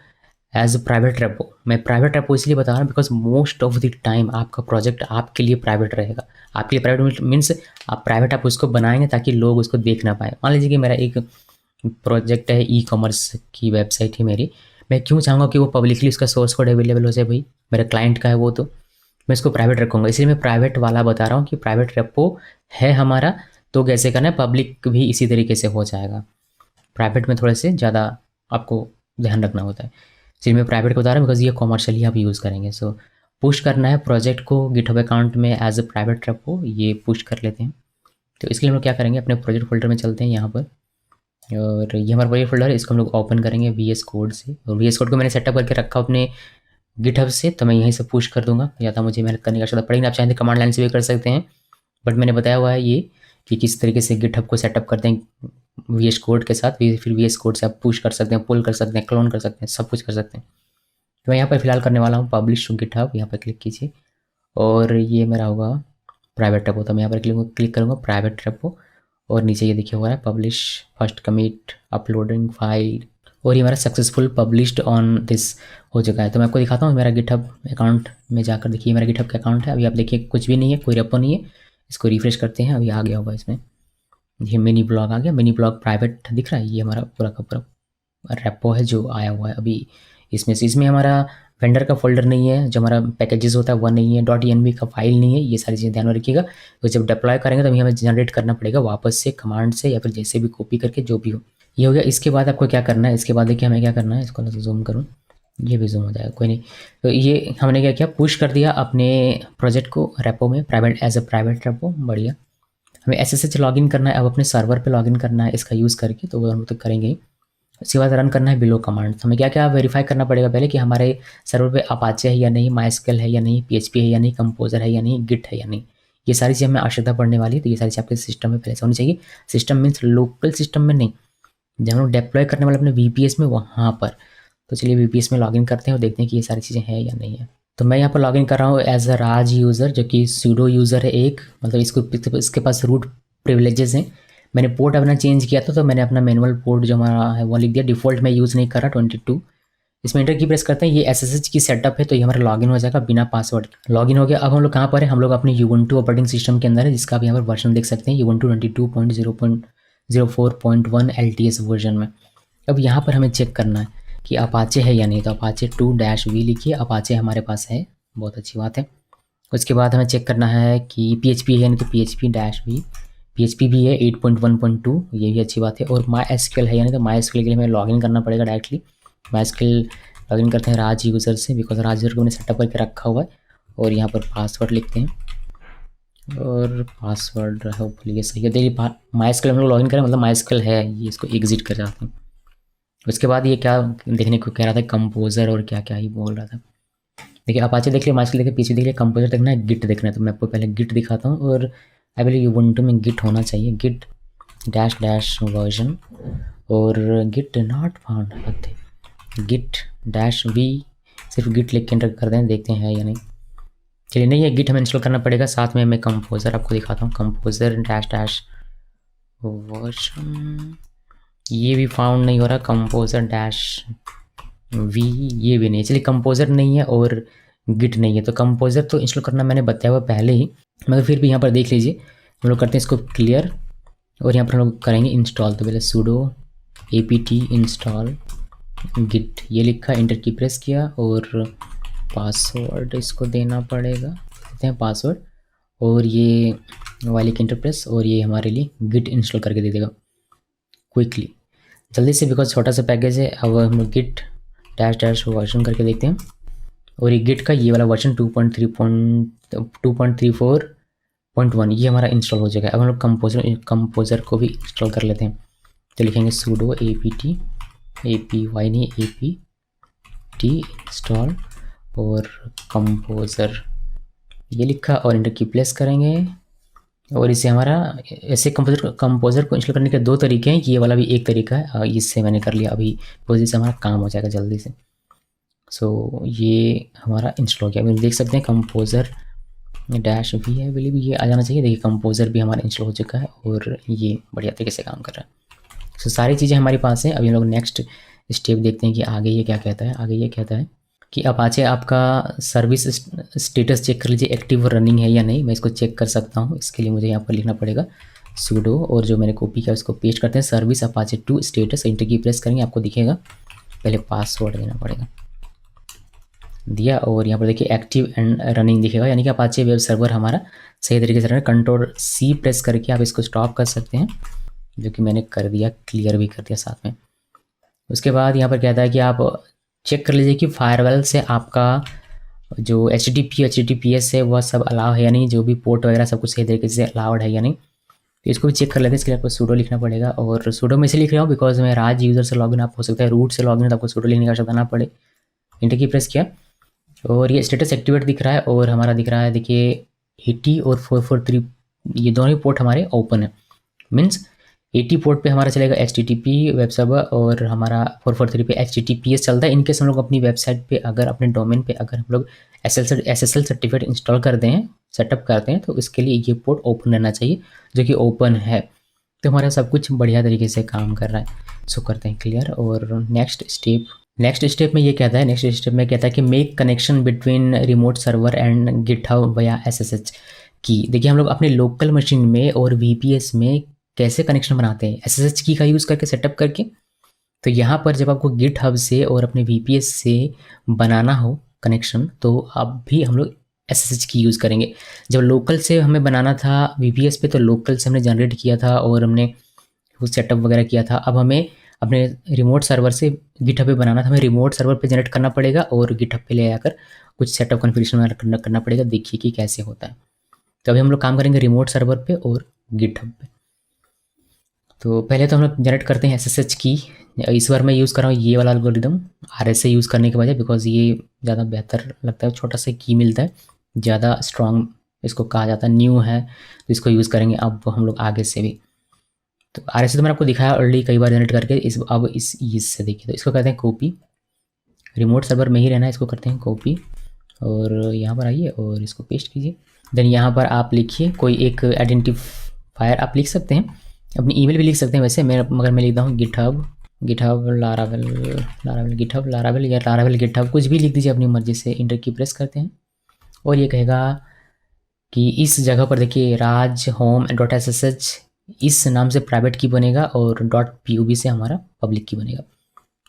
as private repo. मैं प्राइवेट रेपो इसलिए बता रहा हूँ because most of the time आपका प्रोजेक्ट आपके लिए प्राइवेट रहेगा। आपके लिए प्राइवेट मीन्स आप प्राइवेट आप उसको बनाएंगे ताकि लोग उसको देख ना पाए। मान लीजिए कि मेरा एक प्रोजेक्ट है, ई-कॉमर्स की वेबसाइट है मेरी, मैं क्यों चाहूँगा कि वो पब्लिकली उसका सोर्स कोड अवेलेबल हो जाए? भाई मेरे क्लाइंट का है वो, तो मैं इसको प्राइवेट रखूँगा। इसलिए मैं प्राइवेट वाला बता रहा हूँ कि प्राइवेट रेपो है हमारा, तो कैसे करना है, पब्लिक भी इसी तरीके से हो जाएगा। प्राइवेट में थोड़े से ज़्यादा आपको ध्यान रखना होता है, इसलिए मैं प्राइवेट को बता रहा हूँ बिकॉज ये कॉमर्शियली आप यूज़ करेंगे। सो पुश करना है प्रोजेक्ट को गिटहब अकाउंट में एज अ प्राइवेट रेपो, ये पुश कर लेते हैं। तो इसके लिए हम लोग क्या करेंगे, अपने प्रोजेक्ट फोल्डर में चलते हैं यहाँ पर, और ये हमारा प्रोजेक्ट फोल्डर है, इसको हम लोग ओपन करेंगे VS कोड से। और VS कोड को मैंने सेटअप करके रखा अपने गिटहब से, तो मैं यहीं से पुश कर दूंगा। ज़्यादा मुझे मेहनत करने की आवश्यकता पड़ेगी। आप चाहें तो कमांड लाइन से भी कर सकते हैं, बट मैंने बताया हुआ है ये कि किस तरीके से गिटहब को सेटअप करते हैं VS कोड के साथ, फिर VS कोड से आप पुश कर सकते हैं, पुल कर सकते हैं, क्लोन कर सकते हैं, सब कुछ कर सकते हैं। तो मैं यहाँ पर फिलहाल करने वाला हूँ पब्लिश टू गिटहब, यहाँ पर क्लिक कीजिए और ये मेरा होगा प्राइवेट रेपो। तो मैं यहाँ पर क्लिक करूँगा प्राइवेट रेपो और नीचे ये देखिए हुआ है publish first commit uploading file, और ये मेरा सक्सेसफुल पब्लिश्ड ऑन दिस हो चुका है। तो मैं आपको दिखाता हूँ मेरा गिटहब अकाउंट में जाकर, देखिए मेरा गिटहब का अकाउंट है। अभी आप देखिए कुछ भी नहीं है, कोई रेपो नहीं है। इसको रिफ्रेश करते हैं, अभी आ गया होगा इसमें, ये मिनी ब्लॉग आ गया, मिनी ब्लॉग प्राइवेट दिख रहा है। ये हमारा पूरा का पूरा रेपो है जो आया हुआ है अभी इसमें से। इसमें हमारा वेंडर का फोल्डर नहीं है, जो हमारा पैकेजेस होता है वह नहीं है, .env का फाइल नहीं है, ये सारी चीज़ें ध्यान में रखिएगा। तो जब डिप्लॉय करेंगे तो हमें जनरेट करना पड़ेगा वापस से कमांड से, या फिर जैसे भी कॉपी करके जो भी हो। ये हो गया। इसके बाद आपको क्या करना है, इसके बाद देखिए हमें क्या करना है, इसको जूम करूँ, ये भी जूम हो जाएगा, कोई नहीं। तो ये हमने क्या किया, पुश कर दिया अपने प्रोजेक्ट को रेपो में, private as a private repo, बढ़िया। हमें SSH लॉगिन करना है, अब अपने सर्वर पे लॉगिन करना है इसका यूज़ करके, तो वो हम तो करेंगे ही। उसके बाद रन करना है बिलो कमांड। तो हमें क्या क्या वेरीफाई करना पड़ेगा पहले कि हमारे सर्वर पे अपाचे है या नहीं, MySQL है या नहीं, PHP है या नहीं, कंपोजर है या नहीं, गिट है या नहीं। ये सारी चीज़ें हमें आवश्यकता पड़ने वाली है, तो ये सारी चीज़ आपके सिस्टम में पहले से होनी चाहिए। सिस्टम मीन्स लोकल सिस्टम में नहीं, जब हम लोग डिप्लॉय करने वाले अपने VPS में वहाँ पर। तो चलिए VPS में लॉगिन करते हैं और देखते हैं कि ये सारी चीज़ें हैं या नहीं है। तो मैं यहाँ पर लॉगिन कर रहा हूँ एज अ राज यूज़र, जो कि सूडो यूज़र है एक, मतलब इसके पास रूट प्रिविलेजेस हैं। मैंने पोर्ट अपना चेंज किया था, तो मैंने अपना मैनुअल पोर्ट जो हमारा है वो लिख दिया। डिफ़ॉल्ट में यूज़ नहीं कर रहा 22। इसमें एंटर की प्रेस करते हैं, ये SSH की सेटअप है, तो ये हमारा लॉगिन हो जाएगा बिना पासवर्ड। लॉगिन हो गया। अब हम लोग कहाँ पर है, हम लोग अपने Ubuntu ऑपरेटिंग सिस्टम के अंदर है, जिसका आप यहाँ पर वर्जन देख सकते हैं, Ubuntu 22.0.04.1 LTS वर्जन में। अब यहाँ पर हमें चेक करना है कि अपाचे है या नहीं, तो अपाचे 2-v लिखिए, अपाचे हमारे पास है, बहुत अच्छी बात है। उसके बाद हमें चेक करना है कि PHP है या नहीं, तो PHP-v, PHP भी है 8.1.2, ये भी अच्छी बात है। और MySQL है या नहीं, तो MySQL के लिए हमें लॉगिन करना पड़ेगा डायरेक्टली। MySQL लॉगिन करते हैं राज यूज़र से, बिकॉज राज यूज़र को मैंने सेटअप करके रखा हुआ है। और यहाँ पर पासवर्ड लिखते हैं, और पासवर्ड होपफुली ये सही है। देखिए MySQL हम लोग लॉगिन करें, मतलब MySQL है, ये इसको एग्जिट कर जाते हैं। उसके बाद ये क्या देखने को कह रहा था, कंपोजर और क्या क्या ही बोल रहा था। देखिए अपाचे देख लिया, MySQL देखिए, PHP देख लिया, कंपोजर देखना है, गिट देखना है। तो मैं आपको पहले गिट दिखाता हूँ, और आई बिलीव Ubuntu में गिट होना चाहिए, गिट -- वर्जन, और git not found, git -v, सिर्फ गिट लिख के एंटर कर दें, देखते हैं या नहीं। चलिए नहीं है, गिट हमें इंस्टॉल करना पड़ेगा। साथ में मैं कंपोजर आपको दिखाता हूँ, कंपोजर -- वर्जन, ये भी फाउंड नहीं हो रहा, कंपोजर -v, ये भी नहीं। चलिए कंपोजर नहीं है और गिट नहीं है, तो कंपोजर तो इंस्टॉल करना मैंने बताया हुआ पहले ही, मगर फिर भी यहाँ पर देख लीजिए। हम लोग करते हैं इसको क्लियर, और यहाँ पर हम लोग करेंगे इंस्टॉल। तो पहले sudo apt install git, ये लिखा, इंटर की प्रेस किया, और पासवर्ड इसको देना पड़ेगा, देते हैं पासवर्ड, और ये वाली की इंटर प्रेस, और ये हमारे लिए गिट इंस्टॉल करके दे देगा क्विकली, जल्दी से, बिकॉज छोटा सा पैकेज है। अब हम गिट -- वर्जन करके देखते हैं, और ये गिट का ये वाला वर्जन 2.34.1 ये हमारा इंस्टॉल हो जाएगा। अब हम लोग कंपोजर को भी इंस्टॉल कर लेते हैं। तो लिखेंगे sudo apt install और कंपोजर, ये लिखा, और इंटर की प्लेस करेंगे। और इसे हमारा ऐसे कंपोजर को इंस्टॉल करने के दो तरीके हैं, ये वाला भी एक तरीका है, इससे मैंने कर लिया अभी, तो इससे हमारा काम हो जाएगा जल्दी से। सो ये हमारा इंस्टॉल हो गया। अभी देख सकते हैं कंपोजर -v है, बिलीव ये आ जाना चाहिए। देखिए कंपोजर भी हमारा इंस्टॉल हो चुका है, और ये बढ़िया तरीके से काम कर रहा है। सो सारी चीज़ें हमारे पास हैं। अभी हम लोग नेक्स्ट स्टेप देखते हैं कि आगे ये क्या कहता है। आगे ये कहता है कि अपाचे आपका सर्विस स्टेटस चेक कर लीजिए, एक्टिव रनिंग है या नहीं। मैं इसको चेक कर सकता हूँ, इसके लिए मुझे यहाँ पर लिखना पड़ेगा sudo, और जो मैंने कॉपी किया उसको पेस्ट करते हैं, सर्विस अपाचे 2 स्टेटस, इंटर की प्रेस करेंगे, आपको दिखेगा। पहले पासवर्ड देना पड़ेगा, दिया, और यहाँ पर देखिए एक्टिव एंड रनिंग दिखेगा, यानी कि अपाचे वेब सर्वर हमारा सही तरीके से रन है। Ctrl+C प्रेस करके आप इसको स्टॉप कर सकते हैं, जो कि मैंने कर दिया, क्लियर भी कर दिया साथ में। उसके बाद यहाँ पर कहता है कि आप चेक कर लीजिए कि फायरवॉल से आपका जो HTTPS है वह सब अलाउ है या नहीं, जो भी पोर्ट वगैरह सब कुछ सही तरीके से अलाउड है या नहीं। तो इसको भी चेक कर लेते हैं। इसके लिए आपको sudo लिखना पड़ेगा, और sudo में से लिख रहा हूँ बिकॉज मैं राज यूज़र से लॉगिन, आप हो सकता है रूट से लॉगिन, तो आपको sudo लिखने का आवश्यकता ना पड़े। इंटर की प्रेस किया, और ये स्टेटस एक्टिवेट दिख रहा है, और हमारा दिख रहा है देखिए 80 और 443 ये दोनों ही पोर्ट हमारे ओपन है, मीन्स 80 पोर्ट पे हमारा चलेगा HTTP वेब सर्वर और हमारा 443 पे HTTPS चलता है। इनकेस हम लोग अपनी वेबसाइट पे अगर अपने डोमेन पे अगर हम लोग SSL सर्टिफिकेट इंस्टॉल करते हैं, सेटअप करते हैं, तो इसके लिए ये पोर्ट ओपन रहना चाहिए, जो कि ओपन है। तो हमारा सब कुछ बढ़िया तरीके से काम कर रहा है। सो करते हैं क्लियर। और नेक्स्ट स्टेप में ये कहता है कि make connection between remote server and GitHub via SSH की। देखिए हम लोग अपने लोकल मशीन में और VPS में कैसे कनेक्शन बनाते हैं, SSH की का यूज़ करके, सेटअप करके। तो यहाँ पर जब आपको गिटहब से और अपने VPS से बनाना हो कनेक्शन, तो अब भी हम लोग SSH की यूज़ करेंगे। जब लोकल से हमें बनाना था VPS पे, तो लोकल से हमने जनरेट किया था और हमने वो सेटअप वगैरह किया था। अब हमें अपने रिमोट सर्वर से गिटहब पे बनाना था, हमें रिमोट सर्वर पे जनरेट करना पड़ेगा और गिटहब पे ले आकर कुछ सेटअप कॉन्फ़िगरेशन करना पड़ेगा। देखिए कि कैसे होता है। तो अभी हम लोग काम करेंगे रिमोट सर्वर पे और गिटहब पे। तो पहले तो हम लोग जनरेट करते हैं SSH की। इस बार मैं यूज़ कर रहा हूँ ये वाला एल्गोरिदम RSA यूज़ करने के बजाय, बिकॉज ये ज़्यादा बेहतर लगता है, छोटा सा की मिलता है, ज़्यादा स्ट्रॉन्ग इसको कहा जाता है, न्यू है, तो इसको यूज़ करेंगे अब हम लोग आगे से भी। तो RSA तो मैंने आपको दिखाया ऑलरेडी कई बार जनरेट करके। अब इससे देखिए, तो इसको कहते हैं कॉपी, रिमोट सर्वर में ही रहना है, इसको करते हैं कॉपी और यहाँ पर आइए और इसको पेस्ट कीजिए। देन यहाँ पर आप लिखिए कोई एक आइडेंटिफायर आप लिख सकते हैं, अपनी ईमेल भी लिख सकते हैं वैसे, मगर मैं लिखता हूँ गिटहब लारावेल या लारावेल गिटहब, कुछ भी लिख दीजिए अपनी मर्जी से। इंटर की प्रेस करते हैं और ये कहेगा कि इस जगह पर देखिए राज होम डॉट SSH इस नाम से प्राइवेट की बनेगा और .pub से हमारा पब्लिक की बनेगा।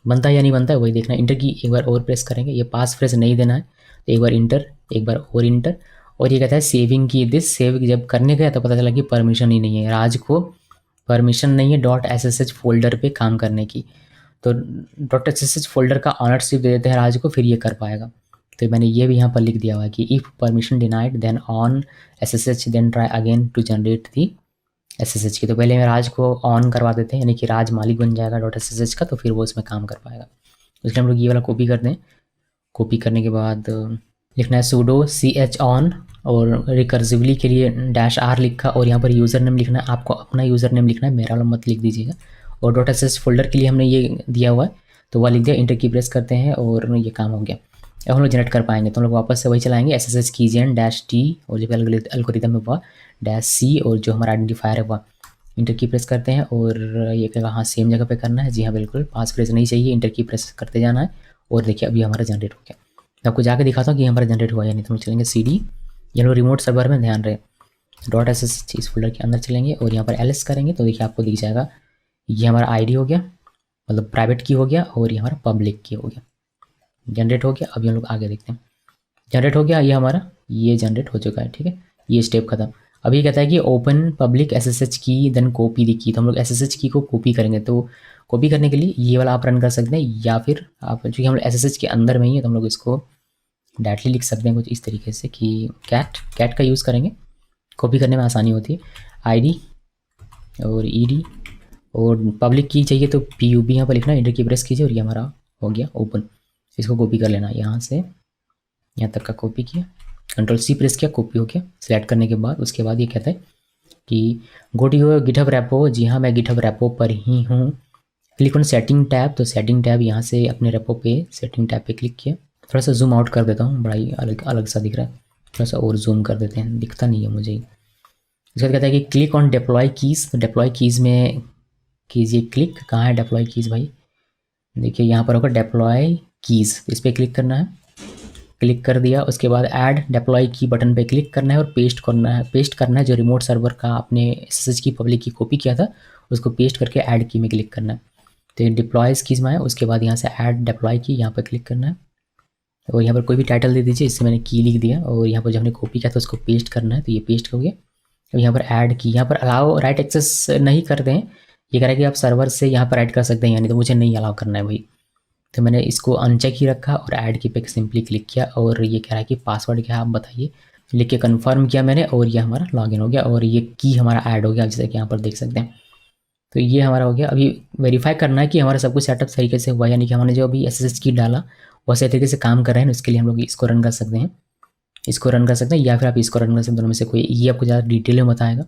बनता है या नहीं बनता है वही देखना। इंटर की एक बार और प्रेस करेंगे, ये पास फ्रेज नहीं देना है, तो एक बार इंटर, एक बार और इंटर। और ये कहता है सेविंग की दिस, सेव जब करने गया तो पता चला कि परमिशन ही नहीं है, राज को परमिशन नहीं है .ssh फोल्डर पे काम करने की। तो .ssh फोल्डर का ऑनरशिप दे देते हैं राज को, फिर ये कर पाएगा। तो मैंने ये भी यहाँ पर लिख दिया हुआ है कि if permission denied then on SSH then try again to generate the SSH key. तो पहले मैं राज को ऑन करवा देते हैं, यानी कि राज मालिक बन जाएगा .ssh का, तो फिर वो इसमें काम कर पाएगा। इसलिए हम लोग ये वाला कॉपी करते हैं। कॉपी करने के बाद लिखना है sudo ch on और रिकर्सिवली के लिए -r लिखा और यहाँ पर यूज़र नेम लिखना है, आपको अपना यूज़र नेम लिखना है, मेरा वाला मत लिख दीजिएगा। और .sh फोल्डर के लिए हमने ये दिया हुआ है, तो वह लिख दिया। इंटर की प्रेस करते हैं और ये काम हो गया। अब हम लोग जनरेट कर पाएंगे, तो हम लोग वापस से वही चलाएंगे SSH कीजेन -t और जो एल्गोरिदम है वह -c और जो हमारा आइडेंटिफायर है वह। इंटर की प्रेस करते हैं और ये कहेगा हाँ सेम जगह पे करना है। जी हाँ बिल्कुल, पास फ्रेज नहीं चाहिए, इंटर की प्रेस करते जाना है। और देखिए अभी हमारा जनरेट हो गया। तो आपको जाके दिखाता हूँ कि हमारा जनरेट हुआ या नहीं। तो हम चलेंगे CD, ये लोग रिमोट सर्वर में ध्यान रहे, .ssh इस फोल्डर के अंदर चलेंगे और यहाँ पर ls करेंगे, तो देखिए आपको दिख जाएगा ये हमारा ID हो गया, मतलब प्राइवेट की हो गया, और ये हमारा पब्लिक की हो गया। जनरेट हो गया। अभी हम लोग आगे देखते हैं। जनरेट हो गया, ये हमारा ये जनरेट हो चुका है। ठीक है, ये स्टेप खत्म। अभी कहता है कि ओपन पब्लिक SSH की देन कॉपी दी की। तो हम लोग SSH की को कॉपी करेंगे, तो कॉपी करने के लिए ये वाला आप रन कर सकते हैं, या फिर आप चूँकि हम लोग SSH के अंदर में ही है तो हम लोग इसको डायरेक्टली लिख सकते हैं कुछ इस तरीके से कि कैट का यूज़ करेंगे, कॉपी करने में आसानी होती है। ID और ED और पब्लिक की चाहिए तो PUB यहाँ पर लिखना, इंटर की प्रेस कीजिए और ये हमारा हो गया ओपन। इसको कॉपी कर लेना, यहाँ से यहाँ तक का कॉपी किया, Ctrl+C प्रेस किया, कॉपी हो गया। सिलेक्ट करने के बाद उसके बाद ये कहता है कि go to your GitHub repo. जी हाँ, मैं गिटहब रेपो पर ही हूँ। क्लिक ऑन सेटिंग टैब, तो सेटिंग टैब यहाँ से अपने रेपो पे सेटिंग टैब पे क्लिक किया। थोड़ा सा जूम आउट कर देता हूँ, बड़ा ही अलग सा दिख रहा है, थोड़ा सा और जूम कर देते हैं, दिखता नहीं है मुझे। इसके बाद कहता है कि क्लिक ऑन डिप्लॉय कीज़। तो डिप्लॉय कीज़ में कीजिए क्लिक। कहाँ है डिप्लॉय कीज़ भाई? देखिए यहाँ पर होगा डिप्लॉय कीज़, इस पर क्लिक करना है। क्लिक कर दिया, उसके बाद ऐड डिप्लॉय की बटन पे क्लिक करना है और पेस्ट करना है जो रिमोट सर्वर का आपने SSH की पब्लिक की कॉपी किया था उसको पेस्ट करके ऐड की में क्लिक करना है। तो ये डिप्लॉय कीज़ में है, उसके बाद यहाँ से ऐड डिप्लॉय की यहाँ पर क्लिक करना है और यहाँ पर कोई भी टाइटल दे दीजिए। इससे मैंने की लिख दिया और यहाँ पर जो हमने कॉपी किया था उसको पेस्ट करना है, तो ये पेस्ट हो गया। अब यहाँ पर ऐड की, यहाँ पर अलाउ राइट एक्सेस नहीं कर दें, ये कह रहा है कि आप सर्वर से यहाँ पर ऐड कर सकते हैं, यानी तो मुझे नहीं अलाउ करना है भाई। तो मैंने इसको अनचेक ही रखा और ऐड की पे सिंपली क्लिक किया और ये कह रहा है कि पासवर्ड क्या है आप बताइए। लिख के कन्फर्म किया मैंने और ये हमारा लॉगिन हो गया और ये की हमारा ऐड हो गया, जैसे कि यहाँ पर देख सकते हैं। तो ये हमारा हो गया। अभी वेरीफाई करना है कि हमारा सब कुछ सेटअप तरीके से हुआ, यानी कि हमने जो अभी SSH की डाला वो सही तरीके से काम कर रहे हैं। उसके लिए हम लोग इसको रन कर सकते हैं। इसको रन कर सकते हैं या फिर आप इसको रन कर सकते हैं, दोनों में से कोई। ये आपको ज़्यादा डिटेल में बताएगा,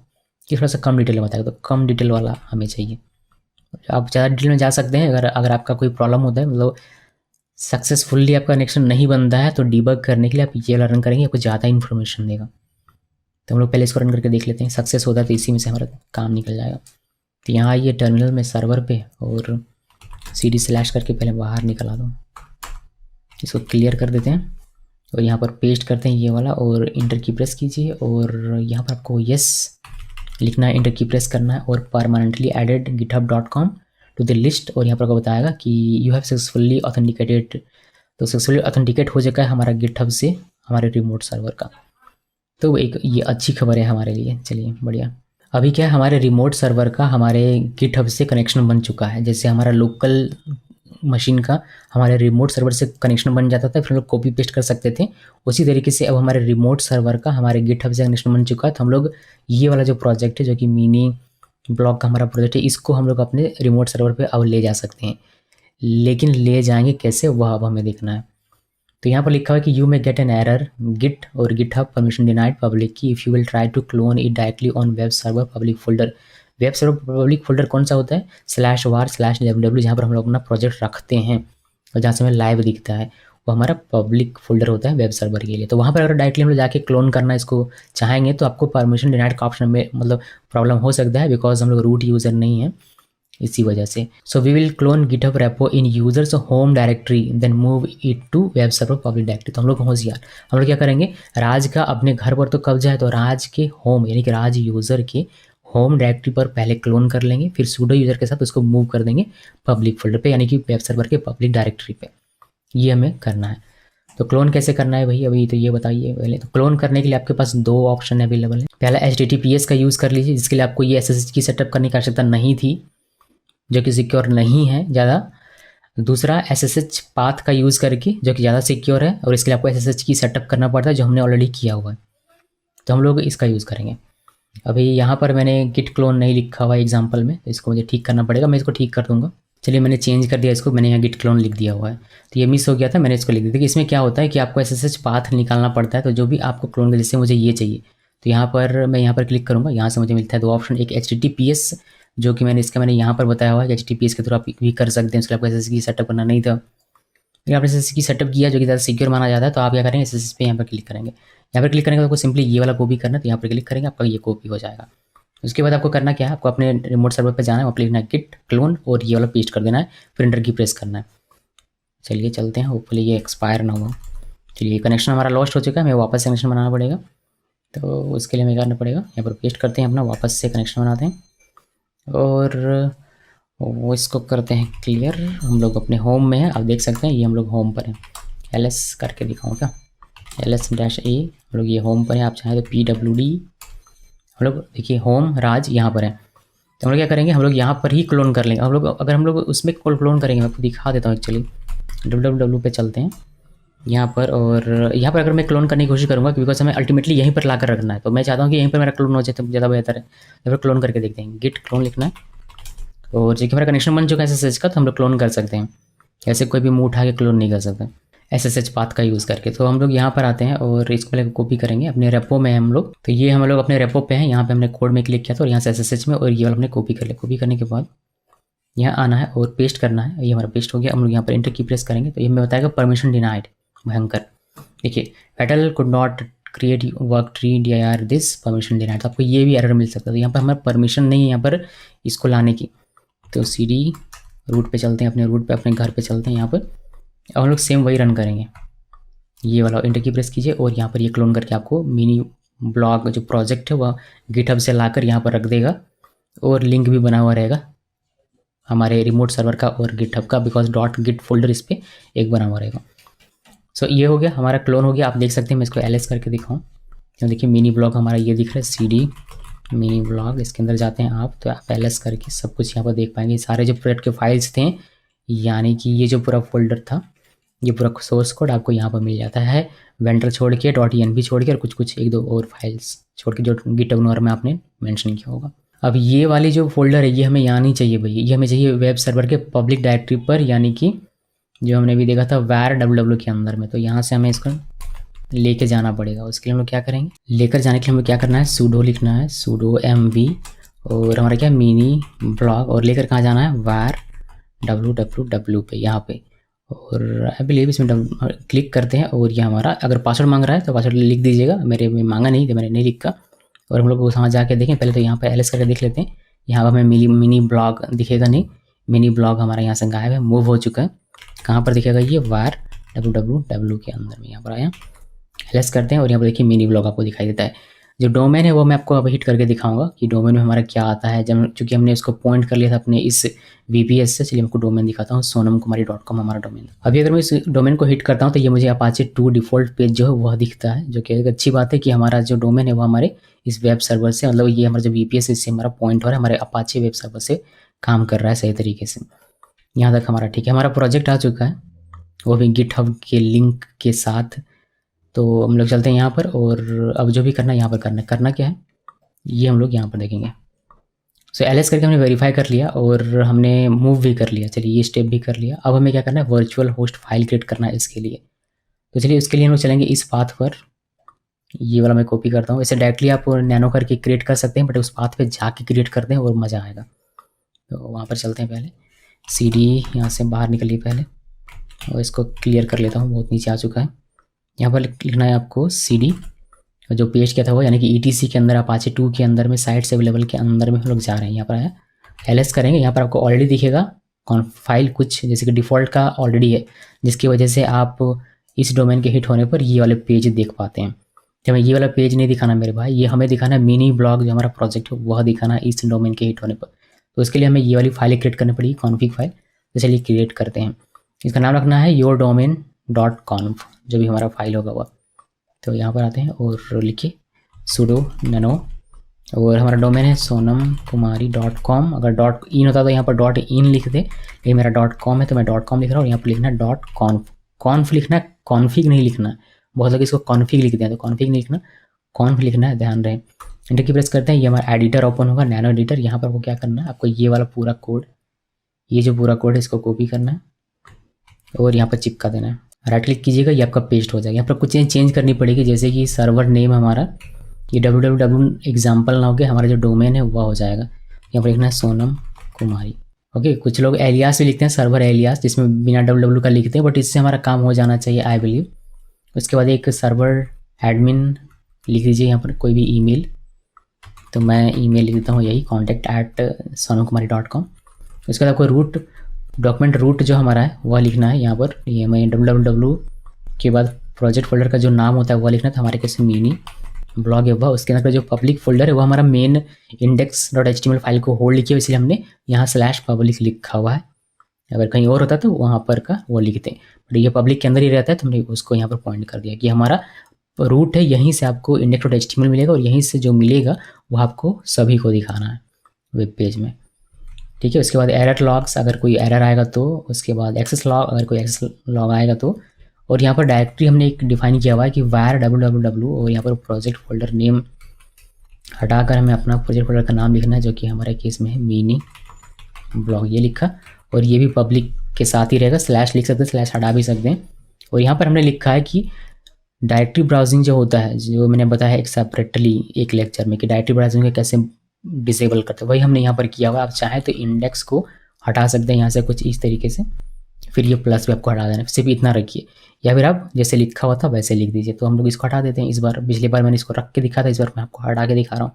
कि थोड़ा सा कम डिटेल में बताएगा, तो कम डिटेल वाला हमें चाहिए। आप ज़्यादा डिटेल में जा सकते हैं अगर आपका कोई प्रॉब्लम होता है, मतलब सक्सेसफुली आपका कनेक्शन नहीं बनता है, तो डीबग करने के लिए आप ये वाला रन करेंगे, आपको ज़्यादा इन्फॉर्मेशन देगा। तो हम लोग पहले इसको रन करके देख लेते हैं, सक्सेस होता है तो इसी में से हमारा काम निकल जाएगा। तो यहाँ आइए टर्मिनल में सर्वर पे और cd/ करके पहले बाहर निकला दो, इसको क्लियर कर देते हैं और यहाँ पर पेस्ट करते हैं ये वाला और इंटर की प्रेस कीजिए और यहाँ पर आपको यस लिखना है, इंटर की प्रेस करना है और permanently added github.com to the list. और यहाँ पर आपको बताएगा कि यू हैव सक्सेसफुली ऑथेंटिकेटेड, तो सक्सेसफुली ऑथेंटिकेट हो चुका है हमारा गिटहब से हमारे रिमोट सर्वर का। तो एक ये अच्छी खबर है हमारे लिए। चलिए बढ़िया। अभी क्या है, हमारे रिमोट सर्वर का हमारे गिटहब से कनेक्शन बन चुका है। जैसे हमारा लोकल मशीन का हमारे रिमोट सर्वर से कनेक्शन बन जाता था, फिर हम लोग कॉपी पेस्ट कर सकते थे, उसी तरीके से अब हमारे रिमोट सर्वर का हमारे गिटहब से कनेक्शन बन चुका है। तो हम लोग ये वाला जो प्रोजेक्ट है, जो कि मिनी ब्लॉग का हमारा प्रोजेक्ट है, इसको हम लोग अपने रिमोट सर्वर पे अब ले जा सकते हैं। लेकिन ले जाएंगे कैसे, वह अब हमें देखना है। तो यहाँ पर लिखा हुआ है कि you may get an error git और GitHub permission denied public key if you will try to clone it directly on web server public folder. Web server public folder कौन सा होता है, /var/www, जहाँ पर हम लोग अपना प्रोजेक्ट रखते हैं और जहाँ से हमें लाइव दिखता है, वो हमारा पब्लिक फोल्डर होता है वेब सर्वर के लिए। तो वहाँ पर अगर डायरेक्टली हम लोग जाके क्लोन करना इसको चाहेंगे तो आपको परमिशन डिनाइड का ऑप्शन में मतलब प्रॉब्लम हो सकता है, बिकॉज हम लोग रूट यूज़र नहीं है इसी वजह से। So we will clone GitHub repo in user's home directory then move it to web server public directory. तो हम लोग होशियार, हम लोग क्या करेंगे, राज का अपने घर पर तो कब्जा है, तो राज के होम यानी कि राज यूज़र के होम डायरेक्टरी पर पहले क्लोन कर लेंगे, फिर सूडो यूज़र के साथ उसको मूव कर देंगे पब्लिक फोल्डर पे, यानी कि वेब सर्वर के पब्लिक डायरेक्टरी पे। ये हमें करना है। तो क्लोन कैसे करना है भाई, अभी तो ये बताइए पहले। तो क्लोन करने के लिए आपके पास दो ऑप्शन अवेलेबल है। पहला HTTPS का यूज़ कर लीजिए, जिसके लिए आपको ये SSH की सेटअप करने की आवश्यकता नहीं थी, जो कि सिक्योर नहीं है ज़्यादा। दूसरा SSH पाथ का यूज़ करके, जो कि ज़्यादा सिक्योर है और इसके लिए आपको SSH की सेटअप करना पड़ता है, जो हमने ऑलरेडी किया हुआ है। तो हम लोग इसका यूज़ करेंगे। अभी यहाँ पर मैंने गिट क्लोन नहीं लिखा हुआ है एग्जाम्पल में, तो इसको मुझे ठीक करना पड़ेगा, मैं इसको ठीक कर दूंगा। चलिए मैंने चेंज कर दिया इसको, मैंने यहाँ गिट क्लोन लिख दिया हुआ है, तो ये मिस हो गया था, मैंने इसको लिख दिया। देखिए इसमें क्या होता है कि आपको SSH पाथ निकालना पड़ता है, तो जो भी आपको क्लोन का, जैसे मुझे ये चाहिए, तो यहाँ पर मैं यहाँ पर क्लिक करूँगा, यहाँ से मुझे मिलता है दो ऑप्शन, एक HTTPS, जो कि मैंने यहाँ पर बताया हुआ है कि HTTPS के थ्रू आप भी कर सकते हैं, उसके लिए आपको SSH की सेटअप करना नहीं था। लेकिन आपने SSH की सेटअप किया, जो कि ज़्यादा सिक्योर माना जाता है, तो आप क्या करेंगे, SSH पे यहाँ पर क्लिक करेंगे। यहाँ पर क्लिक करेंगे तो आपको सिंपली ये वाला कॉपी करना है, तो यहाँ पर क्लिक करेंगे, आपका ये कॉपी हो जाएगा। उसके बाद आपको करना क्या है, आपको अपने रिमोट सर्वर पे जाना है, वहाँ पर लिखना है गिट क्लोन और ये वाला पेस्ट कर देना है, फिर एंटर की प्रेस करना है। चलिए चलते हैं, होपफुली ये एक्सपायर ना हो। चलिए कनेक्शन हमारा लॉस्ट हो चुका है, हमें वापस से कनेक्शन बनाना पड़ेगा, तो उसके लिए हमें करना पड़ेगा, यहाँ पर पेस्ट करते हैं अपना, वापस से कनेक्शन बनाते हैं और वो इसको करते हैं क्लियर। हम लोग अपने होम में हैं, आप देख सकते हैं ये हम लोग होम पर हैं। LS करके दिखाऊँ क्या, LS-A, हम लोग ये होम पर हैं। आप चाहें तो PWD, हम लोग देखिए होम राज यहाँ पर है, तो हम लोग क्या करेंगे, हम लोग यहाँ पर ही क्लोन कर लेंगे। हम लोग अगर हम लोग उसमें क्लोन करेंगे, मैं आपको दिखा देता हूँ। एक्चुअली www पे चलते हैं यहाँ पर, और यहाँ पर अगर मैं क्लोन करने की कोशिश करूँगा, बिकॉज हमें अल्टीमेटली यहीं पर ला कर रखना है, तो मैं चाहता हूँ कि यहीं पर मेरा क्लोन हो जाए तो ज़्यादा बेहतर है। यहाँ पर क्लोन करके देखते हैं, गिट क्लोन लिखना है, और जो कि हमारा कनेक्शन बन चुका है SSH का, तो हम लोग क्लोन कर सकते हैं। ऐसे कोई भी मुँह उठा के क्लोन नहीं कर सकते SSH पाथ का यूज़ करके। तो हम लोग यहाँ पर आते हैं और इसको पहले कॉपी करेंगे, अपने रेपो में हम लोग, तो ये हम लोग अपने रेपो पे हैं, यहाँ पे हमने कोड में क्लिक किया था और यहाँ से SSH में, और ये वाला हमने कॉपी कर लिया। कॉपी करने के बाद यहाँ आना है और पेस्ट करना है, ये हमारा पेस्ट हो गया। हम लोग यहाँ पर इंटर की प्रेस करेंगे, तो ये हमें बताएगा परमिशन डिनाइड। भयंकर, देखिए fatal could not create work tree dir this permission denied, तो आपको ये भी एरर मिल सकता है। तो यहाँ पर हमारा परमिशन नहीं है यहाँ पर इसको लाने की, तो CD रूट पे चलते हैं, अपने रूट पे, अपने घर पे चलते हैं। यहाँ पर हम लोग सेम वही रन करेंगे, ये वाला इंटर की प्रेस कीजिए और यहाँ पर ये क्लोन करके आपको मिनी ब्लॉग जो प्रोजेक्ट है वह गिटहब से लाकर यहाँ पर रख देगा, और लिंक भी बना हुआ रहेगा हमारे रिमोट सर्वर का और गिटहब का, बिकॉज .git फोल्डर इस पर एक बना हुआ रहेगा। सो ये हो गया, हमारा क्लोन हो गया। आप देख सकते हैं, मैं इसको LS करके दिखाऊँ, तो देखिए मिनी ब्लॉग हमारा ये दिख रहा है, CD मिनी ब्लॉग, इसके अंदर जाते हैं आप, तो आप LS करके सब कुछ यहाँ पर देख पाएंगे। सारे जो प्रोजेक्ट के फाइल्स थे, यानी कि ये जो पूरा फोल्डर था, ये पूरा सोर्स कोड आपको यहाँ पर मिल जाता है, वेंडर छोड़ के, .env छोड़ के, और कुछ एक दो और फाइल्स छोड़ के जो गिटहब में आपने मेंशन किया होगा। अब ये वाली जो फोल्डर है, ये हमें यहाँ नहीं चाहिए भैया, ये हमें चाहिए वेब सर्वर के पब्लिक डायरेक्टरी पर, यानी कि जो हमने भी देखा था var www के अंदर में। तो यहाँ से हमें इसको लेके जाना पड़ेगा। उसके लिए हम लोग क्या करेंगे, लेकर जाने के लिए हमें क्या करना है, सूडो लिखना है, सूडो mv और हमारा क्या मिनी ब्लॉग, और लेकर कहाँ जाना है, var www पे, यहाँ पे। और आई बिलीव इसमें क्लिक करते हैं और ये हमारा अगर पासवर्ड मांग रहा है तो पासवर्ड लिख दीजिएगा। मेरे में मांगा नहीं तो मैंने नहीं लिखा। और हम लोग वहाँ जाके देखें, पहले तो यहाँ पे एलएस करके देख लेते हैं। यहाँ पर हमें मिनी ब्लॉग दिखेगा नहीं, मिनी ब्लॉग हमारा यहाँ से गायब है, मूव हो चुका है। कहाँ पर दिखेगा ये, var www के अंदर में यहाँ पर आया, एलएस करते हैं और यहाँ पर देखिए मिनी ब्लॉग आपको दिखाई देता है। जो डोमेन है वो मैं आपको अब हिट करके दिखाऊंगा कि डोमेन में हमारा क्या आता है। जब चूंकि हमने इसको पॉइंट कर लिया था अपने इस VPS से, चलिए आपको डोमेन दिखाता हूँ। sonamkumari.com हमारा डोमेन। अभी अगर मैं इस डोमेन को हिट करता हूँ तो ये मुझे अपाचे 2 डिफ़ॉल्ट पेज जो है वह दिखता है, जो कि एक अच्छी बात है कि हमारा जो डोमेन है वो हमारे इस वेब सर्वर से, मतलब ये हमारा जो VPS है इससे हमारा पॉइंट हो रहा है, हमारे अपाचे वेब सर्वर से काम कर रहा है सही तरीके से। यहाँ तक हमारा ठीक है। हमारा प्रोजेक्ट आ चुका है, वो भी गिटहब के लिंक के साथ। तो हम लोग चलते हैं यहाँ पर, और अब जो भी करना है यहाँ पर करना क्या है ये हम लोग यहाँ पर देखेंगे। सो एलएस करके हमने वेरीफाई कर लिया और हमने मूव भी कर लिया। चलिए ये स्टेप भी कर लिया। अब हमें क्या करना है, वर्चुअल होस्ट फाइल क्रिएट करना है इसके लिए। तो चलिए उसके लिए हम लोग चलेंगे इस पाथ पर। ये वाला मैं कॉपी करता हूँ। इसे डायरेक्टली आप नैनो करके क्रिएट कर सकते हैं, बट उस पाथ पे जाके क्रिएट करते हैं और मज़ा आएगा। तो वहाँ पर चलते हैं। पहले CD यहाँ से बाहर निकलिए पहले, और इसको क्लियर कर लेता हूँ, बहुत नीचे आ चुका है। यहाँ पर लिखना है आपको CD, जो पेज किया था वो, यानी कि ETC के अंदर अपाचे 2 के अंदर में साइट्स अवेलेबल के अंदर में हम लोग जा रहे हैं। यहाँ पर आया, एलएस करेंगे। यहाँ पर आपको ऑलरेडी दिखेगा फाइल कुछ जैसे कि डिफ़ॉल्ट का ऑलरेडी है, जिसकी वजह से आप इस डोमेन के हिट होने पर ये वाले पेज देख पाते हैं। तो हमें ये वाला पेज नहीं दिखाना मेरे भाई, ये हमें दिखाना मिनी ब्लॉग जो हमारा प्रोजेक्ट है वह दिखाना इस डोमेन के हिट होने पर। तो उसके लिए हमें ये वाली फाइल क्रिएट करनी पड़ेगी, कॉन्फिग फाइल। तो चलिए क्रिएट करते हैं। इसका नाम रखना है yourdomain.conf, जो भी हमारा फाइल होगा वह। तो यहाँ पर आते हैं और लिखिए sudo nano, और हमारा डोमेन है sonamkumari.com। अगर .in होता तो यहाँ पर .in लिख दे, ये मेरा .com है तो मैं .com लिख रहा हूँ। यहाँ पर लिखना है .conf, कॉन्फ लिखना है, कॉन्फिग नहीं लिखना। बहुत लोग इसको कॉन्फिग लिखते हैं, तो कॉन्फिग नहीं लिखना, कॉन्फ लिखना है, ध्यान रहे। एंटर की प्रेस करते हैं, ये हमारा एडिटर ओपन होगा, नैनो एडिटर। यहाँ पर आपको क्या करना है, आपको ये वाला पूरा कोड, ये जो पूरा कोड है इसको कॉपी करना है और यहाँ पर चिपका देना है। राइट क्लिक कीजिएगा, ये आपका पेस्ट हो जाएगा। यहाँ पर कुछ चेंज करनी पड़ेगी, जैसे कि सर्वर नेम हमारा ये www एग्जाम्पल ना हो के हमारा जो डोमेन है वह हो जाएगा। यहाँ पर लिखना है सोनम कुमारी। ओके, कुछ लोग एलियास भी लिखते हैं, सर्वर एलियास, जिसमें बिना www का लिखते हैं, बट इससे हमारा काम हो जाना चाहिए आई बिलीव। उसके बाद एक सर्वर एडमिन लिख दीजिए, यहाँ पर कोई भी ईमेल, तो मैं ईमेल लिख देता हूँ यही contact@sonamkumari.com। उसके बाद आपको रूट डॉक्यूमेंट रूट जो हमारा है वह लिखना है यहाँ पर। ये हमें www के बाद प्रोजेक्ट फोल्डर का जो नाम होता है वह लिखना था, हमारे कैसे मिनी ब्लॉग है वह। उसके अंदर का जो पब्लिक फोल्डर है वो हमारा मेन index.html फाइल को होल्ड लिखिए, इसलिए हमने यहाँ /public लिखा हुआ है। अगर कहीं और होता तो वहाँ पर का वो लिखते, बट ये पब्लिक के अंदर ही रहता है तो हमने उसको यहाँ पर पॉइंट कर दिया कि हमारा रूट है, यहीं से आपको index.html मिलेगा और यहीं से जो मिलेगा वो आपको सभी को दिखाना है वेब पेज में। ठीक है, उसके बाद एरर लॉग्स, अगर कोई एरर आएगा तो, उसके बाद एक्सेस लॉग, अगर कोई एक्सेस लॉग आएगा तो, और यहाँ पर डायरेक्टरी हमने एक डिफाइन किया हुआ है कि var www, और यहाँ पर प्रोजेक्ट फोल्डर नेम हटाकर हमें अपना प्रोजेक्ट फोल्डर का नाम लिखना है, जो कि हमारे केस में है मिनी ब्लॉग, ये लिखा। और ये भी पब्लिक के साथ ही रहेगा, स्लैश लिख सकते हैं, स्लैश हटा भी सकते हैं। और यहाँ पर हमने लिखा है कि डायरेक्टरी ब्राउजिंग जो होता है, जो मैंने बताया एक सेपरेटली एक लेक्चर में कि डायरेक्टरी ब्राउजिंग को कैसे डिसेबल करते हैं, वही हमने यहाँ पर किया हुआ। आप चाहें तो इंडेक्स को हटा सकते हैं यहाँ से कुछ इस तरीके से, फिर ये प्लस भी आपको हटा देना, सिर्फ इतना रखिए, या फिर आप जैसे लिखा हुआ था वैसे लिख दीजिए। तो हम लोग इसको हटा देते हैं इस बार, पिछली बार मैंने इसको रख के दिखा था, इस बार मैं आपको हटा के दिखा रहा हूँ,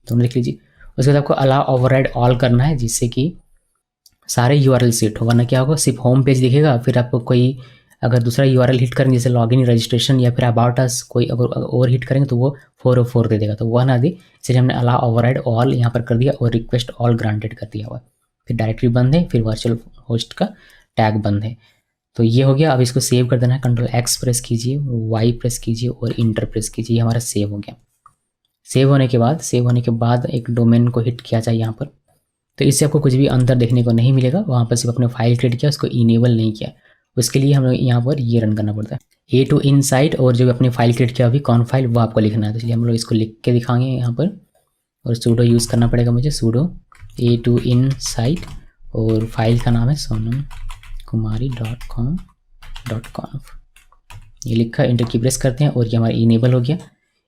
तो हम लिख लीजिए। उसके बाद आपको अलाउ ओवरराइड ऑल करना है, जिससे कि सारे URL सेट हो, वरना क्या होगा, सिर्फ होम पेज दिखेगा, फिर आपको कोई अगर दूसरा URL हिट करेंगे जैसे लॉगिन रजिस्ट्रेशन या फिर अबाउट अस, कोई अगर और हिट करेंगे तो वो 404 दे देगा, तो वह ना दे, इसलिए हमने अलाउ ओवरराइड ऑल यहाँ पर कर दिया और रिक्वेस्ट ऑल ग्रांटेड कर दिया हुआ। फिर डायरेक्टरी बंद है, फिर वर्चुअल होस्ट का टैग बंद है। तो ये हो गया। अब इसको सेव कर देना है, Ctrl+X प्रेस कीजिए, Y प्रेस कीजिए और इंटर प्रेस कीजिए, ये हमारा सेव हो गया। सेव होने के बाद एक डोमेन को हिट किया जाए यहाँ पर, तो इससे आपको कुछ भी अंतर देखने को नहीं मिलेगा। वहाँ पर सिर्फ अपने फाइल क्रिएट किया, उसको इनेबल नहीं किया, उसके लिए हमें यहाँ पर ये रन करना पड़ता है A to inside, और जो भी अपनी फाइल क्रिएट किया अभी कौन फाइल वो आपको लिखना है। तो इसलिए हम लोग इसको लिख के दिखाएंगे यहाँ पर, और सूडो यूज़ करना पड़ेगा मुझे, सूडो A to inside, और फाइल का नाम है sonamkumari.com.conf, ये लिखा, एंटर की प्रेस करते हैं और ये हमारा इनेबल हो गया।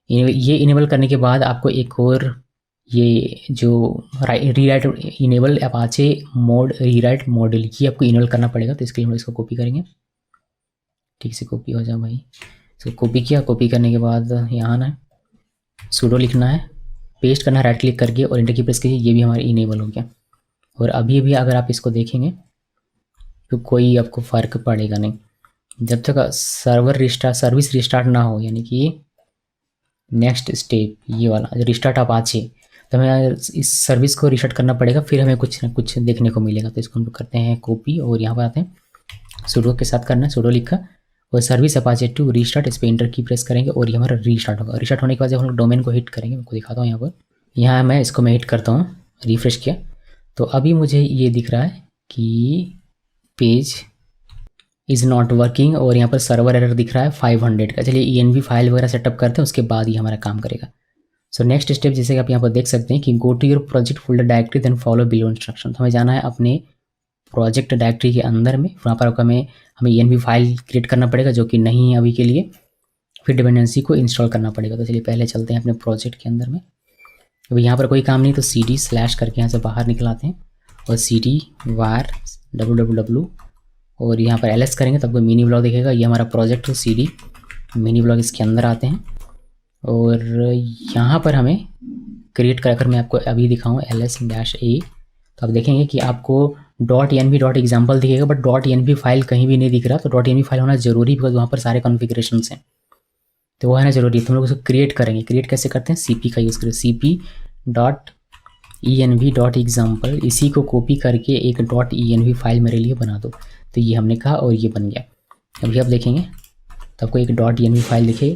ये इनेबल करने के बाद आपको एक और ये जो rewrite enable Apache mode rewrite model ये आपको इनेबल करना पड़ेगा। तो इसके लिए हम इसको कॉपी करेंगे, ठीक से कॉपी हो जाए भाई। इसको कॉपी किया, कॉपी करने के बाद यहाँ आना है, सूडो लिखना है, पेस्ट करना है राइट क्लिक करके और एंटर की प्रेस कीजिए। ये भी हमारा इनेबल हो गया। और अभी भी अगर आप इसको देखेंगे तो कोई आपको फ़र्क पड़ेगा नहीं जब तक सर्विस रिस्टार्ट ना हो, यानी कि नेक्स्ट स्टेप ये वाला जो रिस्टार्ट अपाचे, तो हमें इस सर्विस को रिस्टार्ट करना पड़ेगा, फिर हमें कुछ ना कुछ देखने को मिलेगा। तो इसको हम करते हैं कॉपी और यहाँ पर आते हैं, सूडो के साथ करना है, सूडो लिखा और सर्विस अपाचे टू रीस्टार्ट, इस पर एंटर की प्रेस करेंगे और ये हमारा रीस्टार्ट होगा। रीस्टार्ट होने के बाद जब हम लोग डोमेन को हिट करेंगे, मैं आपको दिखाता हूँ यहाँ पर, यहाँ मैं इसको मैं हिट करता हूँ, रिफ्रेश किया तो अभी मुझे ये दिख रहा है कि पेज इज़ नॉट वर्किंग और यहाँ पर सर्वर एरर दिख रहा है 500 का। चलिए env फाइल वगैरह सेटअप करते हैं, उसके बाद ही हमारा काम करेगा। सो नेक्स्ट स्टेप जैसे कि आप यहाँ पर देख सकते हैं कि go to your project folder directory then follow below instruction. तो हमें जाना है अपने प्रोजेक्ट डायरेक्टरी के अंदर में, वहाँ पर हमें env फाइल क्रिएट करना पड़ेगा जो कि नहीं है अभी के लिए, फिर डिपेंडेंसी को इंस्टॉल करना पड़ेगा। तो चलिए पहले चलते हैं अपने प्रोजेक्ट के अंदर में। अभी यहाँ पर कोई काम नहीं तो cd/ करके यहाँ से बाहर निकलाते हैं और cd var www और यहाँ पर ls करेंगे तो आपको मिनी ब्लॉग दिखेगा। ये हमारा प्रोजेक्ट है cd मिनी ब्लॉग, इसके अंदर आते हैं और यहाँ पर हमें क्रिएट कर मैं आपको अभी दिखाऊँ ls-a, तो आप देखेंगे कि आपको .env.example दिखेगा बट .env फाइल कहीं भी नहीं दिख रहा। तो .env फाइल होना जरूरी, बिकॉज वहाँ पर सारे कॉन्फ़िगरेशन हैं तो वो है ना जरूरी। तो हम लोग उसको क्रिएट करेंगे। क्रिएट कैसे करते हैं, cp का यूज़ करें, cp.env.example, इसी को कॉपी करके एक .env फाइल मेरे लिए बना दो। तो ये हमने कहा और ये बन गया। अभी आप देखेंगे तो आपको एक .env फाइल दिखे,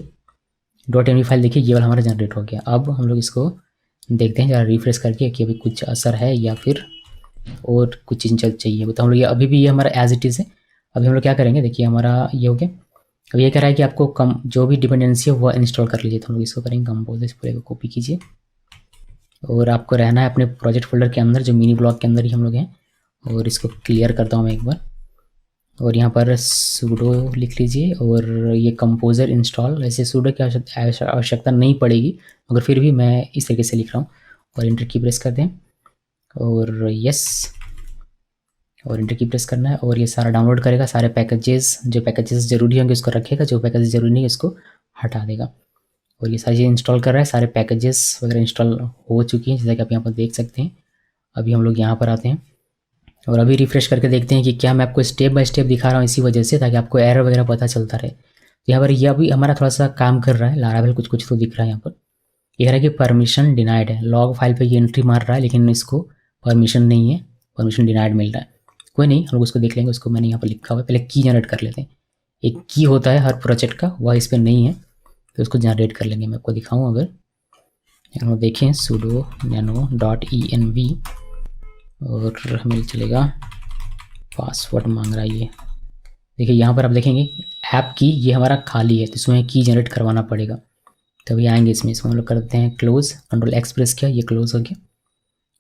.env फाइल देखिए ये वाला हमारा जनरेट हो गया। अब हम लोग इसको देखते हैं ज़रा रिफ्रेश करके कि अभी कुछ असर है या फिर और कुछ चीज़ चाहिए। तो हम लोग ये अभी भी ये हमारा एज इट इज़ है। अभी हम लोग क्या करेंगे, देखिए हमारा ये हो गया। अब ये कह रहा है कि आपको कम जो भी डिपेंडेंसी है वो इंस्टॉल कर लीजिए। तो हम लोग इसको करेंगे कंपोज, इस पूरे को कॉपी कीजिए और आपको रहना है अपने प्रोजेक्ट फोल्डर के अंदर जो मिनी ब्लॉक के अंदर ही हम लोग हैं। और इसको क्लियर करता हूँ मैं एक बार और यहाँ पर सूडो लिख लीजिए और ये कंपोजर इंस्टॉल, ऐसे सूडो की आवश्यकता नहीं पड़ेगी मगर फिर भी मैं इस तरीके से लिख रहा हूँ और इंटर की प्रेस कर दें और यस और इंटर की प्रेस करना है और ये सारा डाउनलोड करेगा। सारे पैकेजेस जो पैकेजेस ज़रूरी होंगे उसको रखेगा, जो पैकेजेस ज़रूरी नहीं है उसको हटा देगा। और ये सारी चीज़ें इंस्टॉल कर रहा है, सारे पैकेजेस वगैरह इंस्टॉल हो चुकी हैं जैसा कि आप यहाँ पर देख सकते हैं। अभी हम लोग यहाँ पर आते हैं और अभी रिफ्रेश करके देखते हैं कि क्या मैं आपको स्टेप बाय स्टेप दिखा रहा हूँ, इसी वजह से ताकि आपको एरर वगैरह पता चलता रहे। तो यहाँ पर यह अभी हमारा थोड़ा सा काम कर रहा है, लारावेल कुछ कुछ तो दिख रहा है। यहाँ पर यह है कि परमिशन डिनाइड है, लॉग फाइल पे ये एंट्री मार रहा है लेकिन इसको परमिशन नहीं है, परमिशन डिनाइड मिल रहा है। कोई नहीं, हम लोग उसको देख लेंगे। उसको मैंने यहाँ पर लिखा हुआ है, पहले की जनरेट कर लेते हैं। एक की होता है हर प्रोजेक्ट का, वह इस पर नहीं है तो उसको जनरेट कर लेंगे। मैं आपको दिखाऊँ अगर हम देखें sudo nano.env और हमें चलेगा पासवर्ड मांग रहा है ये। देखिए यहाँ पर आप देखेंगे ऐप की ये हमारा खाली है तो इसमें की जनरेट करवाना पड़ेगा। तभी आएंगे इसमें हम लोग करते हैं क्लोज, Ctrl+X प्रेस किया, ये क्लोज हो गया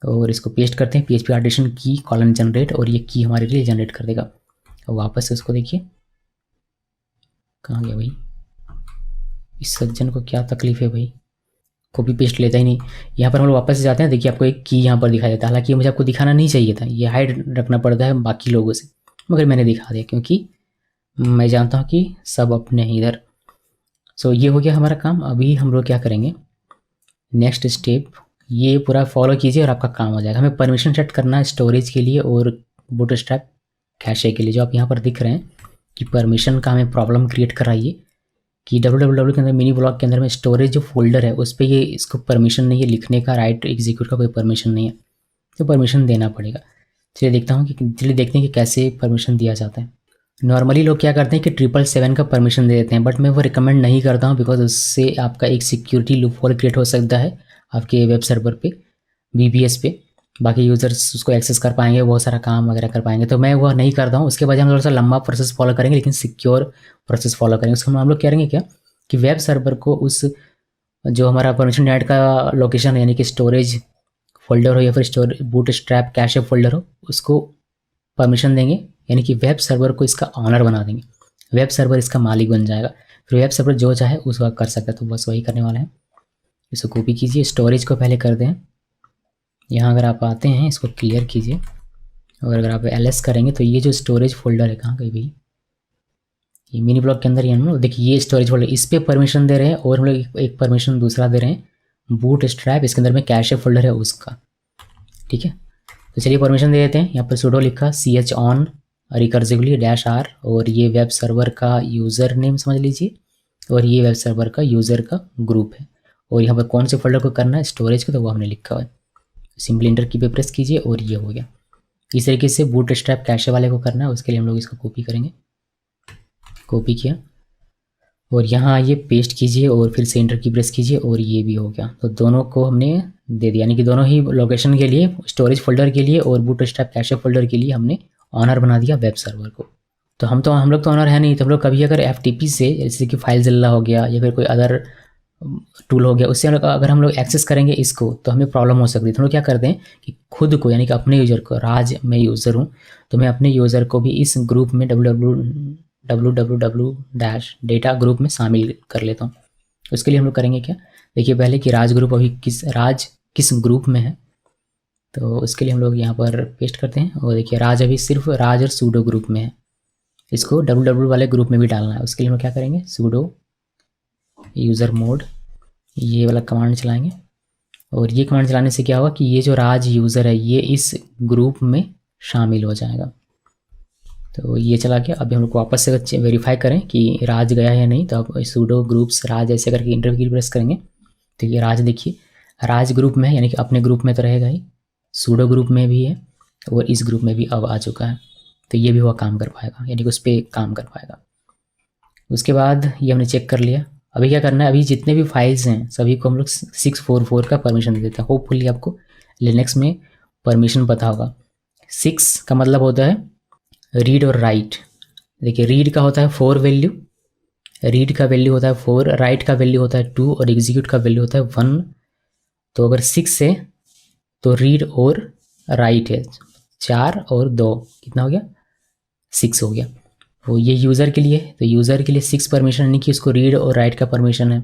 और इसको पेस्ट करते हैं PHP आर्टिसन की कॉलन जनरेट और ये की हमारे लिए जनरेट कर देगा। और वापस से उसको देखिए कहाँ गया भाई, इस सज्जन को क्या तकलीफ है भाई, कॉपी पेस्ट लेता ही नहीं। यहाँ पर हम लोग वापस से जाते हैं, देखिए आपको एक की यहाँ पर दिखाई देता है। हालांकि ये मुझे आपको दिखाना नहीं चाहिए था, ये हाइड रखना पड़ता है बाकी लोगों से, मगर मैंने दिखा दिया क्योंकि मैं जानता हूँ कि सब अपने ही इधर। सो ये हो गया हमारा काम। अभी हम लोग क्या करेंगे, नेक्स्ट स्टेप ये पूरा फॉलो कीजिए और आपका काम हो जाएगा। हमें परमिशन सेट करना है स्टोरेज के लिए और बूटस्ट्रैप कैशे के लिए। जो आप यहाँ पर दिख रहे हैं कि परमिशन का हमें प्रॉब्लम क्रिएट कराइए कि www के अंदर मिनी ब्लॉक के अंदर में स्टोरेज जो फोल्डर है उस पर ये इसको परमिशन नहीं है लिखने का, राइट एग्जीक्यूट का कोई परमिशन नहीं है, तो परमिशन देना पड़ेगा। चलिए देखते हैं कि कैसे परमिशन दिया जाता है। नॉर्मली लोग क्या करते हैं कि 777 का परमिशन दे देते हैं बट मैं वो रिकमेंड नहीं करता हूँ, बिकॉज उससे आपका एक सिक्योरिटी लूपहोल क्रिएट हो सकता है आपके वेब सर्वर पे, VPS पे। बाकी यूज़र्स उसको एक्सेस कर पाएंगे, बहुत सारा काम वगैरह कर पाएंगे, तो मैं वो नहीं करता हूँ। उसके बाद हम थोड़ा सा लंबा प्रोसेस फॉलो करेंगे लेकिन सिक्योर प्रोसेस फॉलो करेंगे। उसको हम लोग करेंगे क्या कि वेब सर्वर को उस जो हमारा परमिशन डिनाइड का लोकेशन है यानी कि स्टोरेज फोल्डर हो या फिर बूटस्ट्रैप कैशे फोल्डर हो, उसको परमिशन देंगे, यानी कि वेब सर्वर को इसका ऑनर बना देंगे, वेब सर्वर इसका मालिक बन जाएगा। फिर वेब सर्वर जो चाहे उसका कर सकता है, तो बस वही करने वाले हैं। इसको कॉपी कीजिए, स्टोरेज को पहले कर दें। यहाँ अगर आप आते हैं इसको क्लियर कीजिए, और अगर आप ls करेंगे तो ये जो स्टोरेज फोल्डर है कहाँ गई भाई, ये मिनी ब्लॉक के अंदर ही हम लोग देखिए ये स्टोरेज फोल्डर, इस पर परमिशन दे रहे हैं और हम लोग एक परमिशन दूसरा दे रहे हैं बूट स्ट्रैप, इसके अंदर में कैशे फोल्डर है उसका। ठीक है, तो चलिए परमिशन दे देते हैं। यहाँ पर sudo लिखा ch on रिकर्सिवली -r, और ये वेब सर्वर का यूज़र नेम समझ लीजिए, और ये वेब सर्वर का यूज़र का ग्रुप है, और यहाँ पर कौन से फोल्डर को करना है स्टोरेज को, तो वो हमने लिखा हुआ है। सिंपली इंटर की पे प्रेस कीजिए और ये हो गया। इस तरीके से बूट स्ट्रैप कैशे वाले को करना है, उसके लिए हम लोग इसको कॉपी करेंगे। कॉपी किया और यहाँ आइए पेस्ट कीजिए और फिर से इंटर की प्रेस कीजिए और ये भी हो गया। तो दोनों को हमने दे दिया, यानी कि दोनों ही लोकेशन के लिए, स्टोरेज फोल्डर के लिए और बूटस्ट्रैप कैशे फोल्डर के लिए हमने ऑनर बना दिया वेब सर्वर को। तो हम लोग तो ऑनर है नहीं, तो हम लोग कभी अगर FTP से, जैसे कि फाइलजिल्ला हो गया या फिर कोई अदर टूल हो गया, उससे अगर हम लोग एक्सेस करेंगे इसको तो हमें प्रॉब्लम हो सकती है। तो हम लोग क्या करते हैं कि खुद को, यानी कि अपने यूज़र को, राज मैं यूज़र हूँ तो मैं अपने यूज़र को भी इस ग्रुप में www-data ग्रुप में शामिल कर लेता हूँ। उसके लिए हम लोग करेंगे क्या, देखिए पहले कि राज ग्रुप अभी किस ग्रुप में है, तो उसके लिए हम लोग यहाँ पर पेस्ट करते हैं। और देखिए राज अभी सिर्फ राज और सूडो ग्रुप में है, इसको www वाले ग्रुप में भी डालना है। उसके लिए हम लोग क्या करेंगे, सूडो यूज़र मोड ये वाला कमांड चलाएंगे, और ये कमांड चलाने से क्या होगा कि ये जो राज यूज़र है ये इस ग्रुप में शामिल हो जाएगा। तो ये चला गया। अभी हम लोग वापस से वेरीफाई करें कि राज गया या नहीं, तो आप सूडो ग्रुप्स राज ऐसे करके इंटर की प्रेस करेंगे तो ये राज देखिए राज ग्रुप में है, यानी कि अपने ग्रुप में तो रहेगा ही, सूडो ग्रुप में भी है और इस ग्रुप में भी अब आ चुका है। तो ये भी हुआ काम कर पाएगा, यानी कि उस पर काम कर पाएगा। उसके बाद ये हमने चेक कर लिया। अभी क्या करना है, अभी जितने भी फाइल्स हैं सभी को हम लोग 644 का परमिशन दे देते हैं। होपफुली आपको लिनक्स में परमिशन पता होगा। 6 का मतलब होता है रीड और राइट। देखिए रीड का होता है 4 वैल्यू, रीड का वैल्यू होता है 4, राइट का वैल्यू होता है 2 और एग्जीक्यूट का वैल्यू होता है 1। तो अगर 6 है तो रीड और राइट है 4 और 2 कितना हो गया, 6 हो गया। वो ये यूज़र के लिए, तो यूज़र के लिए 6 परमिशन, यानी कि उसको रीड और राइट का परमिशन है।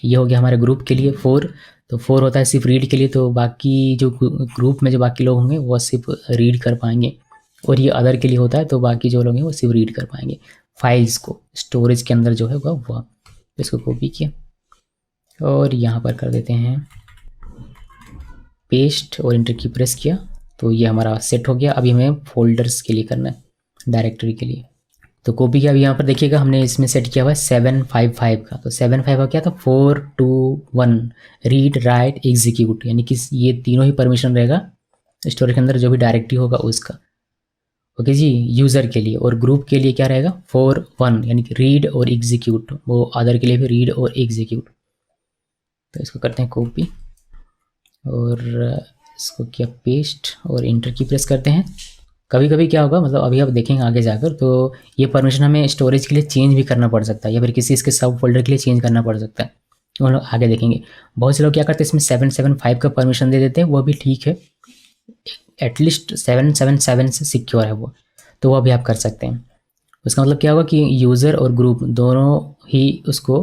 ये हो गया हमारे ग्रुप के लिए 4, तो 4 होता है सिर्फ रीड के लिए, तो बाकी जो ग्रुप में जो बाकी लोग होंगे वो सिर्फ रीड कर पाएंगे, और ये अदर के लिए होता है, तो बाकी जो लोग हैं वो सिर्फ रीड कर पाएंगे फाइल्स को, स्टोरेज के अंदर जो है वह। इसको कॉपी किया और यहाँ पर कर देते हैं पेस्ट और इंटर की प्रेस किया, तो ये हमारा सेट हो गया। अभी हमें फोल्डर्स के लिए करना है, डायरेक्टरी के लिए। तो कॉपी किया। अभी यहाँ पर देखिएगा हमने इसमें सेट किया हुआ है 755 का, तो 755 का क्या था, 4 2 1 रीड राइट एग्जीक्यूट, यानी कि ये तीनों ही परमिशन रहेगा स्टोरेज के अंदर जो भी डायरेक्टरी होगा उसका। ओके जी, यूज़र के लिए। और ग्रुप के लिए क्या रहेगा 4 1, यानी कि रीड और एग्जीक्यूट, वो अदर के लिए भी रीड और एग्जीक्यूट। तो इसको करते हैं कॉपी और इसको किया पेस्ट और इंटर की प्रेस करते हैं। कभी कभी क्या होगा, मतलब अभी आप देखेंगे आगे जाकर, तो ये परमिशन हमें स्टोरेज के लिए चेंज भी करना पड़ सकता है या फिर किसी इसके सब फोल्डर के लिए चेंज करना पड़ सकता है, तो हम लोग आगे देखेंगे। बहुत से लोग क्या करते हैं इसमें 775 का परमिशन दे देते हैं, वो भी ठीक है, एटलीस्ट 777 से सिक्योर है वो, तो वो भी आप कर सकते हैं। उसका मतलब क्या होगा कि यूज़र और ग्रुप दोनों ही उसको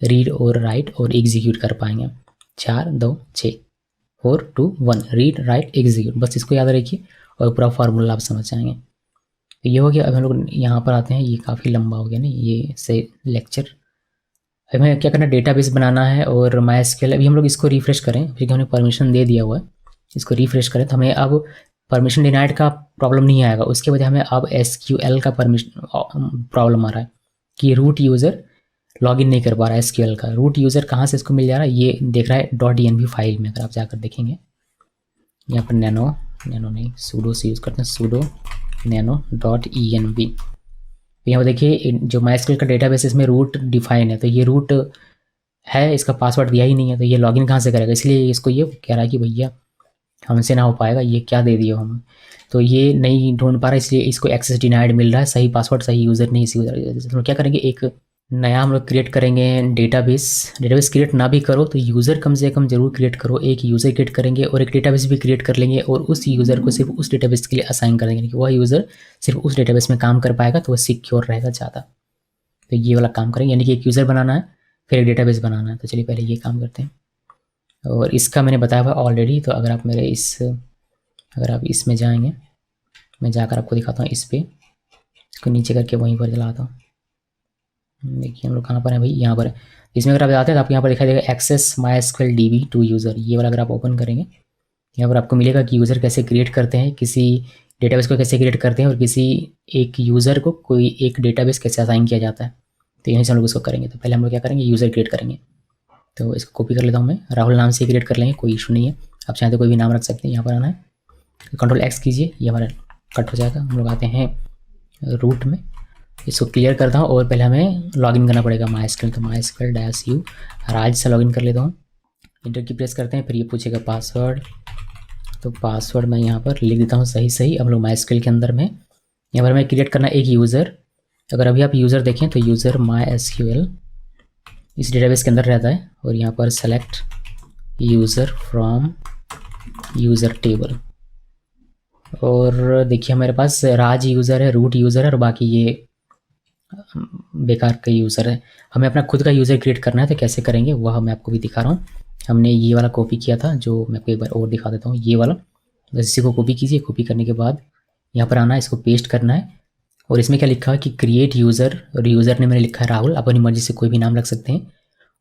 रीड और राइट और एग्जीक्यूट कर पाएंगे। 4 2 6 4 2 1 रीड राइट एग्जीक्यूट, बस इसको याद रखिए और पूरा फार्मूला आप समझ जाएंगे। तो ये हो गया। अब हम लोग यहाँ पर आते हैं, ये काफ़ी लंबा हो गया नहीं ये से लेक्चर। हमें क्या करना है, डेटाबेस बनाना है और MySQL। अभी हम लोग इसको रिफ्रेश करें, क्योंकि हमने परमिशन दे दिया हुआ है, इसको रिफ्रेश करें तो हमें अब परमिशन डिनाइड का प्रॉब्लम नहीं आएगा। उसके वजह हमें अब SQL का परमिशन प्रॉब्लम आ रहा है कि रूट यूज़र लॉगिन नहीं कर पा रहा है SQL का। रूट यूज़र कहाँ से इसको मिल जा रहा है, ये देख रहा है .env फाइल में। अगर आप जाकर देखेंगे यहाँ पर नैनो नहीं सूडो से यूज़ करते हैं, सूडो nano.env। यहाँ पर देखिए जो MySQL का डेटाबेस इसमें रूट डिफाइन है, तो ये रूट है, इसका पासवर्ड दिया ही नहीं है, तो ये लॉगिन कहाँ से करेगा। इसलिए इसको ये कह रहा है कि भैया हमसे ना हो पाएगा, ये क्या दे दिया हम, तो ये नहीं ढूंढ पा रहा है, इसलिए इसको एक्सेस डिनाइड मिल रहा है, सही पासवर्ड सही यूज़र नहीं, इसी वजह क्या करेंगे, एक नया हम लोग क्रिएट करेंगे डेटाबेस क्रिएट ना भी करो तो यूज़र कम से कम जरूर क्रिएट करो। एक यूज़र क्रिएट करेंगे और एक डेटाबेस भी क्रिएट कर लेंगे, और उस यूज़र को सिर्फ उस डेटाबेस के लिए असाइन कर देंगे कि वह यूज़र सिर्फ उस डेटाबेस में काम कर पाएगा, तो वह सिक्योर रहेगा ज़्यादा। तो ये वाला काम करेंगे, यानी कि एक यूज़र बनाना है फिर एक डेटाबेस बनाना है। तो चलिए पहले ये काम करते हैं, और इसका मैंने बताया हुआ ऑलरेडी। तो अगर आप इसमें जाएंगे, मैं जाकर आपको दिखाता हूँ इस पर, इसको नीचे करके वहीं पर चलाता हूँ। देखिए हम लोग कहाँ पर है भाई, यहाँ पर है। इसमें अगर आप जाते हैं तो आपको यहाँ पर दिखाई देगा access MySQL DB to user, ये वाला अगर आप ओपन करेंगे यहाँ पर आपको मिलेगा कि यूज़र कैसे क्रिएट करते हैं, किसी डेटाबेस को कैसे क्रिएट करते हैं, और किसी एक यूज़र को कोई एक डेटाबेस कैसे असाइन किया जाता है। तो यहीं से हम लोग उसको करेंगे। तो पहले हम लोग क्या करेंगे, यूज़र क्रिएट करेंगे। तो इसको कॉपी कर लेता हूँ मैं, राहुल नाम से क्रिएट कर लेंगे, कोई इशू नहीं है। आप चाहें तो कोई भी नाम रख सकते हैं। यहाँ पर आना है, Ctrl+X कीजिए, ये हमारा कट हो जाएगा। हम लोग आते हैं रूट में, इसको क्लियर करता हूँ, और पहले हमें लॉगिन करना पड़ेगा MySQL। तो MySQL-u राज से लॉगिन कर लेता हूँ। इंटर की प्रेस करते हैं, फिर ये पूछेगा पासवर्ड। तो पासवर्ड मैं यहाँ पर लिख देता हूँ सही। अब लोग MySQL के अंदर में यहाँ पर हमें क्रिएट करना एक यूज़र। अगर अभी आप यूज़र देखें तो यूज़र MySQL इस डेटाबेस के अंदर रहता है, और यहाँ पर select user from user table. और देखिए हमारे पास राज यूज़र है, रूट यूज़र है, और बाकी ये बेकार का यूज़र है। हमें अपना खुद का यूज़र क्रिएट करना है, तो कैसे करेंगे वह मैं आपको भी दिखा रहा हूँ। हमने ये वाला कॉपी किया था, जो मैं आपको एक बार और दिखा देता हूँ। ये वाला बस इसी को कॉपी कीजिए। कॉपी करने के बाद यहाँ पर आना है, इसको पेस्ट करना है, और इसमें क्या लिखा है कि क्रिएट यूज़र, और यूज़र ने मैंने लिखा है राहुल। आप अपनी मर्जी से कोई भी नाम रख सकते हैं।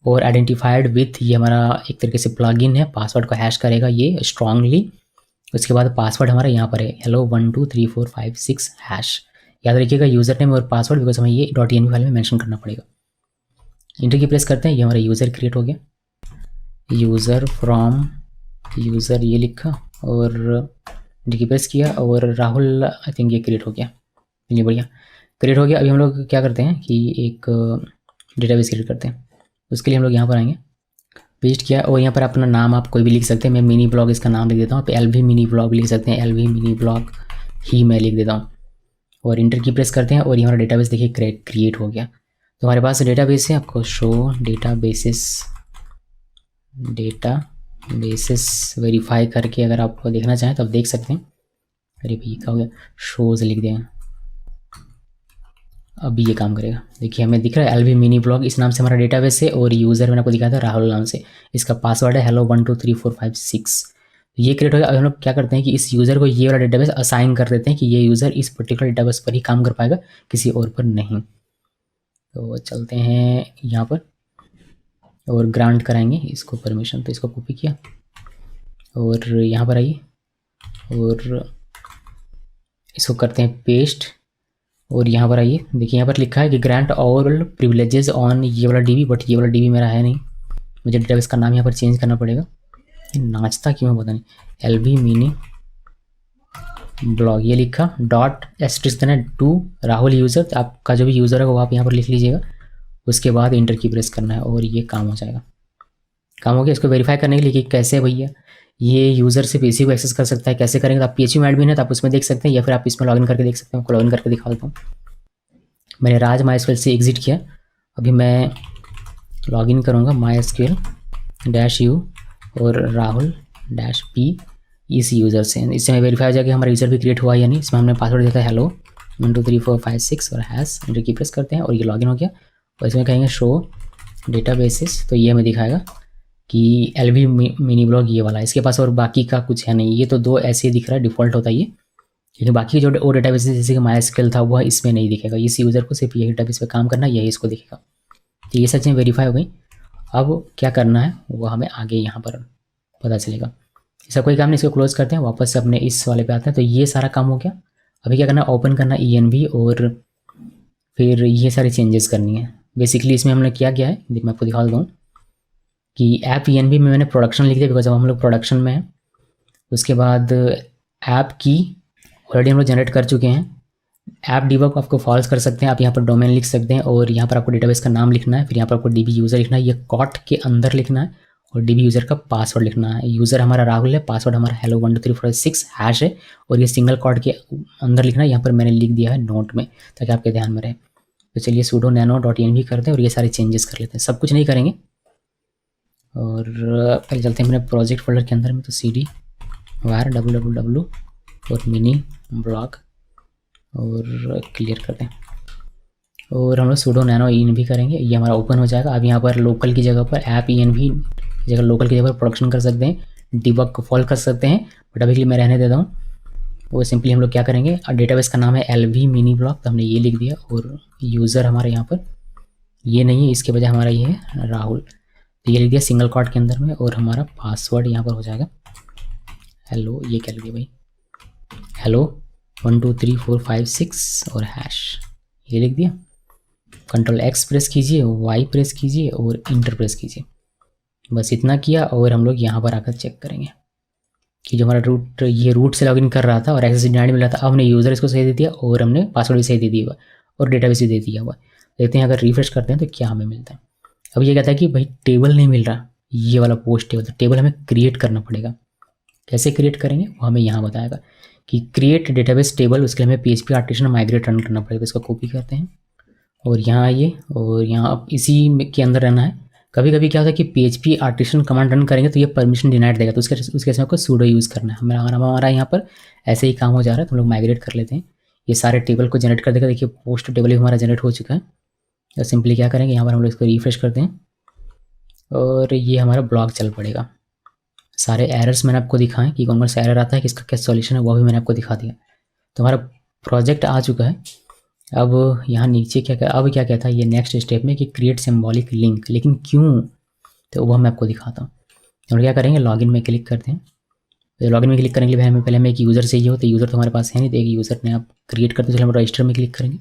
और आइडेंटिफाइड विथ, ये हमारा एक तरीके से प्लगइन है, पासवर्ड को हैश करेगा ये स्ट्रांगली। उसके बाद पासवर्ड हमारा यहाँ पर है hello 1 2 3 4 5 6 हैश। याद रखिएगा यूज़र नेम और पासवर्ड, बिकॉज हमें ये .env फाइल में मेंशन करना पड़ेगा। इंटर की प्रेस करते हैं, ये हमारा यूज़र क्रिएट हो गया। यूज़र फ्रॉम यूज़र ये लिखा, और इंटर की प्रेस किया, और राहुल आई थिंक ये क्रिएट हो गया। ये बढ़िया क्रिएट हो गया। अभी हम लोग क्या करते हैं कि एक डेटाबेस क्रिएट करते हैं। उसके लिए हम लोग यहाँ पर आएंगे, पेस्ट किया, और यहाँ पर अपना नाम आप कोई भी लिख सकते हैं। मैं मिनी ब्लॉग इसका नाम लिख देता हूँ। आप LV मिनी ब्लॉग भी लिख सकते हैं, LV मिनी ब्लॉग ही मैं लिख देता हूँ। और इंटर की प्रेस करते हैं, और ये हमारा डेटाबेस देखिए क्रिएट हो गया। तो हमारे पास डेटाबेस है, आपको शो डेटाबेसेस वेरीफाई करके अगर आप देखना चाहें तो आप देख सकते हैं। अरे भाई क्या हो गया, शोज़ लिख दें, अभी ये काम करेगा। देखिए हमें दिख रहा है LV मिनी ब्लॉग, इस नाम से हमारा डेटाबेस है, और यूज़र मैंने आपको दिखाया था राहुल नाम से। इसका पासवर्ड है hello 1 2 3 4 5 6। ये क्रिएट हो गया। अब हम लोग क्या करते हैं कि इस यूज़र को ये वाला डेटाबेस असाइन कर देते हैं कि ये यूज़र इस पर्टिकुलर डेटाबेस पर ही काम कर पाएगा, किसी और पर नहीं। तो चलते हैं यहाँ पर, और ग्रांट कराएंगे इसको परमिशन। तो इसको कॉपी किया, और यहाँ पर आइए, और इसको करते हैं पेस्ट, और यहाँ पर आइए। देखिए यहाँ पर लिखा है कि ग्रांट ऑल प्रिविलेजेस ऑन ये वाला DB, बट ये वाला DB मेरा है नहीं। मुझे डेटाबेस का नाम यहाँ पर चेंज करना पड़ेगा। नाचता क्यों है पता नहीं। LV मिनी ब्लॉग ये लिखा, डॉट एस्ट्रिक्स देना टू राहुल यूज़र। तो आपका जो भी यूज़र है वो आप यहाँ पर लिख लीजिएगा। उसके बाद इंटर की प्रेस करना है, और ये काम हो जाएगा। काम हो गया। इसको वेरीफाई करने के लिए कि कैसे भैया ये यूज़र सिर्फ इसी को एक्सेस कर सकता है, कैसे करेंगे। तो आप PHP में एडमिन है तो आप उसमें देख सकते हैं, या फिर आप इसमें लॉगिन करके देख सकते हैं। आपको लॉगिन करके दिखा देता हूँ। मैंने राज MySQL से एग्जिट किया। अभी मैं लॉगिन करूँगा MySQL-u और राहुल-p इस यूज़र से। इससे हमें वेरीफाई हो जाएगा कि हमारा यूज़र भी क्रिएट हुआ या नहीं। इसमें हमने पासवर्ड देता है hello 1 2 3 4 5 6 और हैश। इंटर की प्रेस करते हैं, और ये लॉगिन हो गया। और इसमें कहेंगे शो डेटाबेसेस, तो ये हमें दिखाएगा कि LV मिनी ब्लॉग ये वाला है। इसके पास और बाकी का कुछ है नहीं। ये तो दो ऐसे ही दिख रहा है, डिफ़ॉल्ट होता है ये। लेकिन बाकी जो और डेटाबेस जैसे कि MySQL था वह इसमें नहीं दिखेगा। इस यूज़र को सिर्फ यही डेटाबेस पे काम करना है, यही इसको दिखेगा। तो ये सब चीज़ें वेरीफाई हो गई। अब क्या करना है वो हमें आगे यहाँ पर पता चलेगा। ऐसा कोई काम नहीं, इसको क्लोज करते हैं, वापस से अपने इस वाले पे आते हैं। तो ये सारा काम हो गया। अभी क्या करना है, ओपन करना ENV, और फिर ये सारी चेंजेस करनी है। बेसिकली इसमें हमने क्या किया है, मैं आपको दिखा देता हूँ कि ऐप ENV में मैंने प्रोडक्शन लिख दिया, बिकॉज अब हम लोग प्रोडक्शन में हैं। उसके बाद ऐप की ऑलरेडी हम लोग जनरेट कर चुके हैं। ऐप डिबग आपको फॉल्स कर सकते हैं। आप यहाँ पर डोमेन लिख सकते हैं, और यहाँ पर आपको डेटाबेस का नाम लिखना है। फिर यहाँ पर आपको DB यूज़र लिखना है, ये कॉट के अंदर लिखना है, और DB यूज़र का पासवर्ड लिखना है। यूज़र हमारा राहुल है, पासवर्ड हमारा hello 1 2 3 4 6 हैश है, और ये सिंगल कॉट के अंदर लिखना है। यहाँ पर मैंने लिख दिया है नोट में, ताकि आपके ध्यान में रहे। तो चलिए sudo nano.env करते हैं, और ये सारे चेंजेस कर लेते हैं। सब कुछ नहीं करेंगे, और पहले चलते हैं मेरे प्रोजेक्ट फोल्डर के अंदर में। तो CD var www और मिनी ब्लॉग, और क्लियर करते हैं। और हम लोग sudo nano env करेंगे, ये हमारा ओपन हो जाएगा। अब यहाँ पर लोकल की जगह पर ऐप env की जगह लोकल की जगह पर प्रोडक्शन कर सकते हैं, डिबग को फॉल कर सकते हैं, बट अभी के लिए मैं रहने देता हूँ। वो सिंपली हम लोग क्या करेंगे, डेटाबेस का नाम है LV मिनी ब्लॉक, तो हमने ये लिख दिया। और यूज़र हमारे यहाँ पर ये नहीं है, इसके बजाय हमारा ये है राहुल, तो ये लिख दिया सिंगल क्वाट के अंदर में। और हमारा पासवर्ड यहाँ पर हो जाएगा हेलो, ये क्या लिख दिया भाई, हेलो 1 2 3 4 5 6 और हैश, ये लिख दिया। कंट्रोल X प्रेस कीजिए, Y प्रेस कीजिए और इंटर प्रेस कीजिए, बस इतना किया। और हम लोग यहाँ पर आकर चेक करेंगे कि जो हमारा रूट, ये रूट से लॉगिन कर रहा था और एक्सेस डिनाइड मिल रहा था, अब हमने यूज़र इसको सही दे दिया और हमने पासवर्ड भी सही दे दिया हुआ और डेटाबेस भी दे दिया हुआ। देखते हैं अगर रिफ्रेश करते हैं तो क्या हमें मिलता है। अब ये कहता है कि भाई टेबल नहीं मिल रहा, ये वाला पोस्ट टेबल, तो टेबल हमें क्रिएट करना पड़ेगा। कैसे क्रिएट करेंगे वो हमें यहाँ बताएगा कि क्रिएट डेटाबेस टेबल, उसके लिए हमें PHP आर्टिसन माइग्रेट रन करना पड़ेगा। तो इसको कॉपी करते हैं और यहाँ आइए और यहाँ इसी के अंदर रहना है। कभी कभी क्या होता है कि PHP आर्टिसन कमांड रन करेंगे तो ये परमिशन डिनाइड देगा, तो उसके केस में आपको सूडो यूज़ करना है। हमारा यहाँ पर ऐसे ही काम हो जा रहा है, तो हम लोग माइग्रेट कर लेते हैं। ये सारे टेबल को जनरेट कर देगा। देखिए पोस्ट टेबल भी हमारा जनरेट हो चुका है। तो सिंपली क्या करेंगे, यहाँ पर हम लोग इसको रिफ्रेश करते हैं और ये हमारा ब्लॉग चल पड़ेगा। सारे एरर्स मैंने आपको दिखाएं कि कौन कौन सा एरर आता है, किसका क्या सॉल्यूशन है, वो भी मैंने आपको दिखा दिया। तो हमारा प्रोजेक्ट आ चुका है। अब यहाँ नीचे अब क्या कहता है ये नेक्स्ट स्टेप में कि क्रिएट सिंबॉलिक लिंक, लेकिन क्यों, तो वो मैं आपको दिखाता हूँ। हम क्या करेंगे, लॉगिन में क्लिक करते हैं। तो लॉगिन में क्लिक करने के लिए हमें पहले एक यूज़र चाहिए हो, तो यूज़र तो हमारे पास है नहीं, तो एक यूज़र ने आप क्रिएट करते चले हम रजिस्टर में क्लिक करेंगे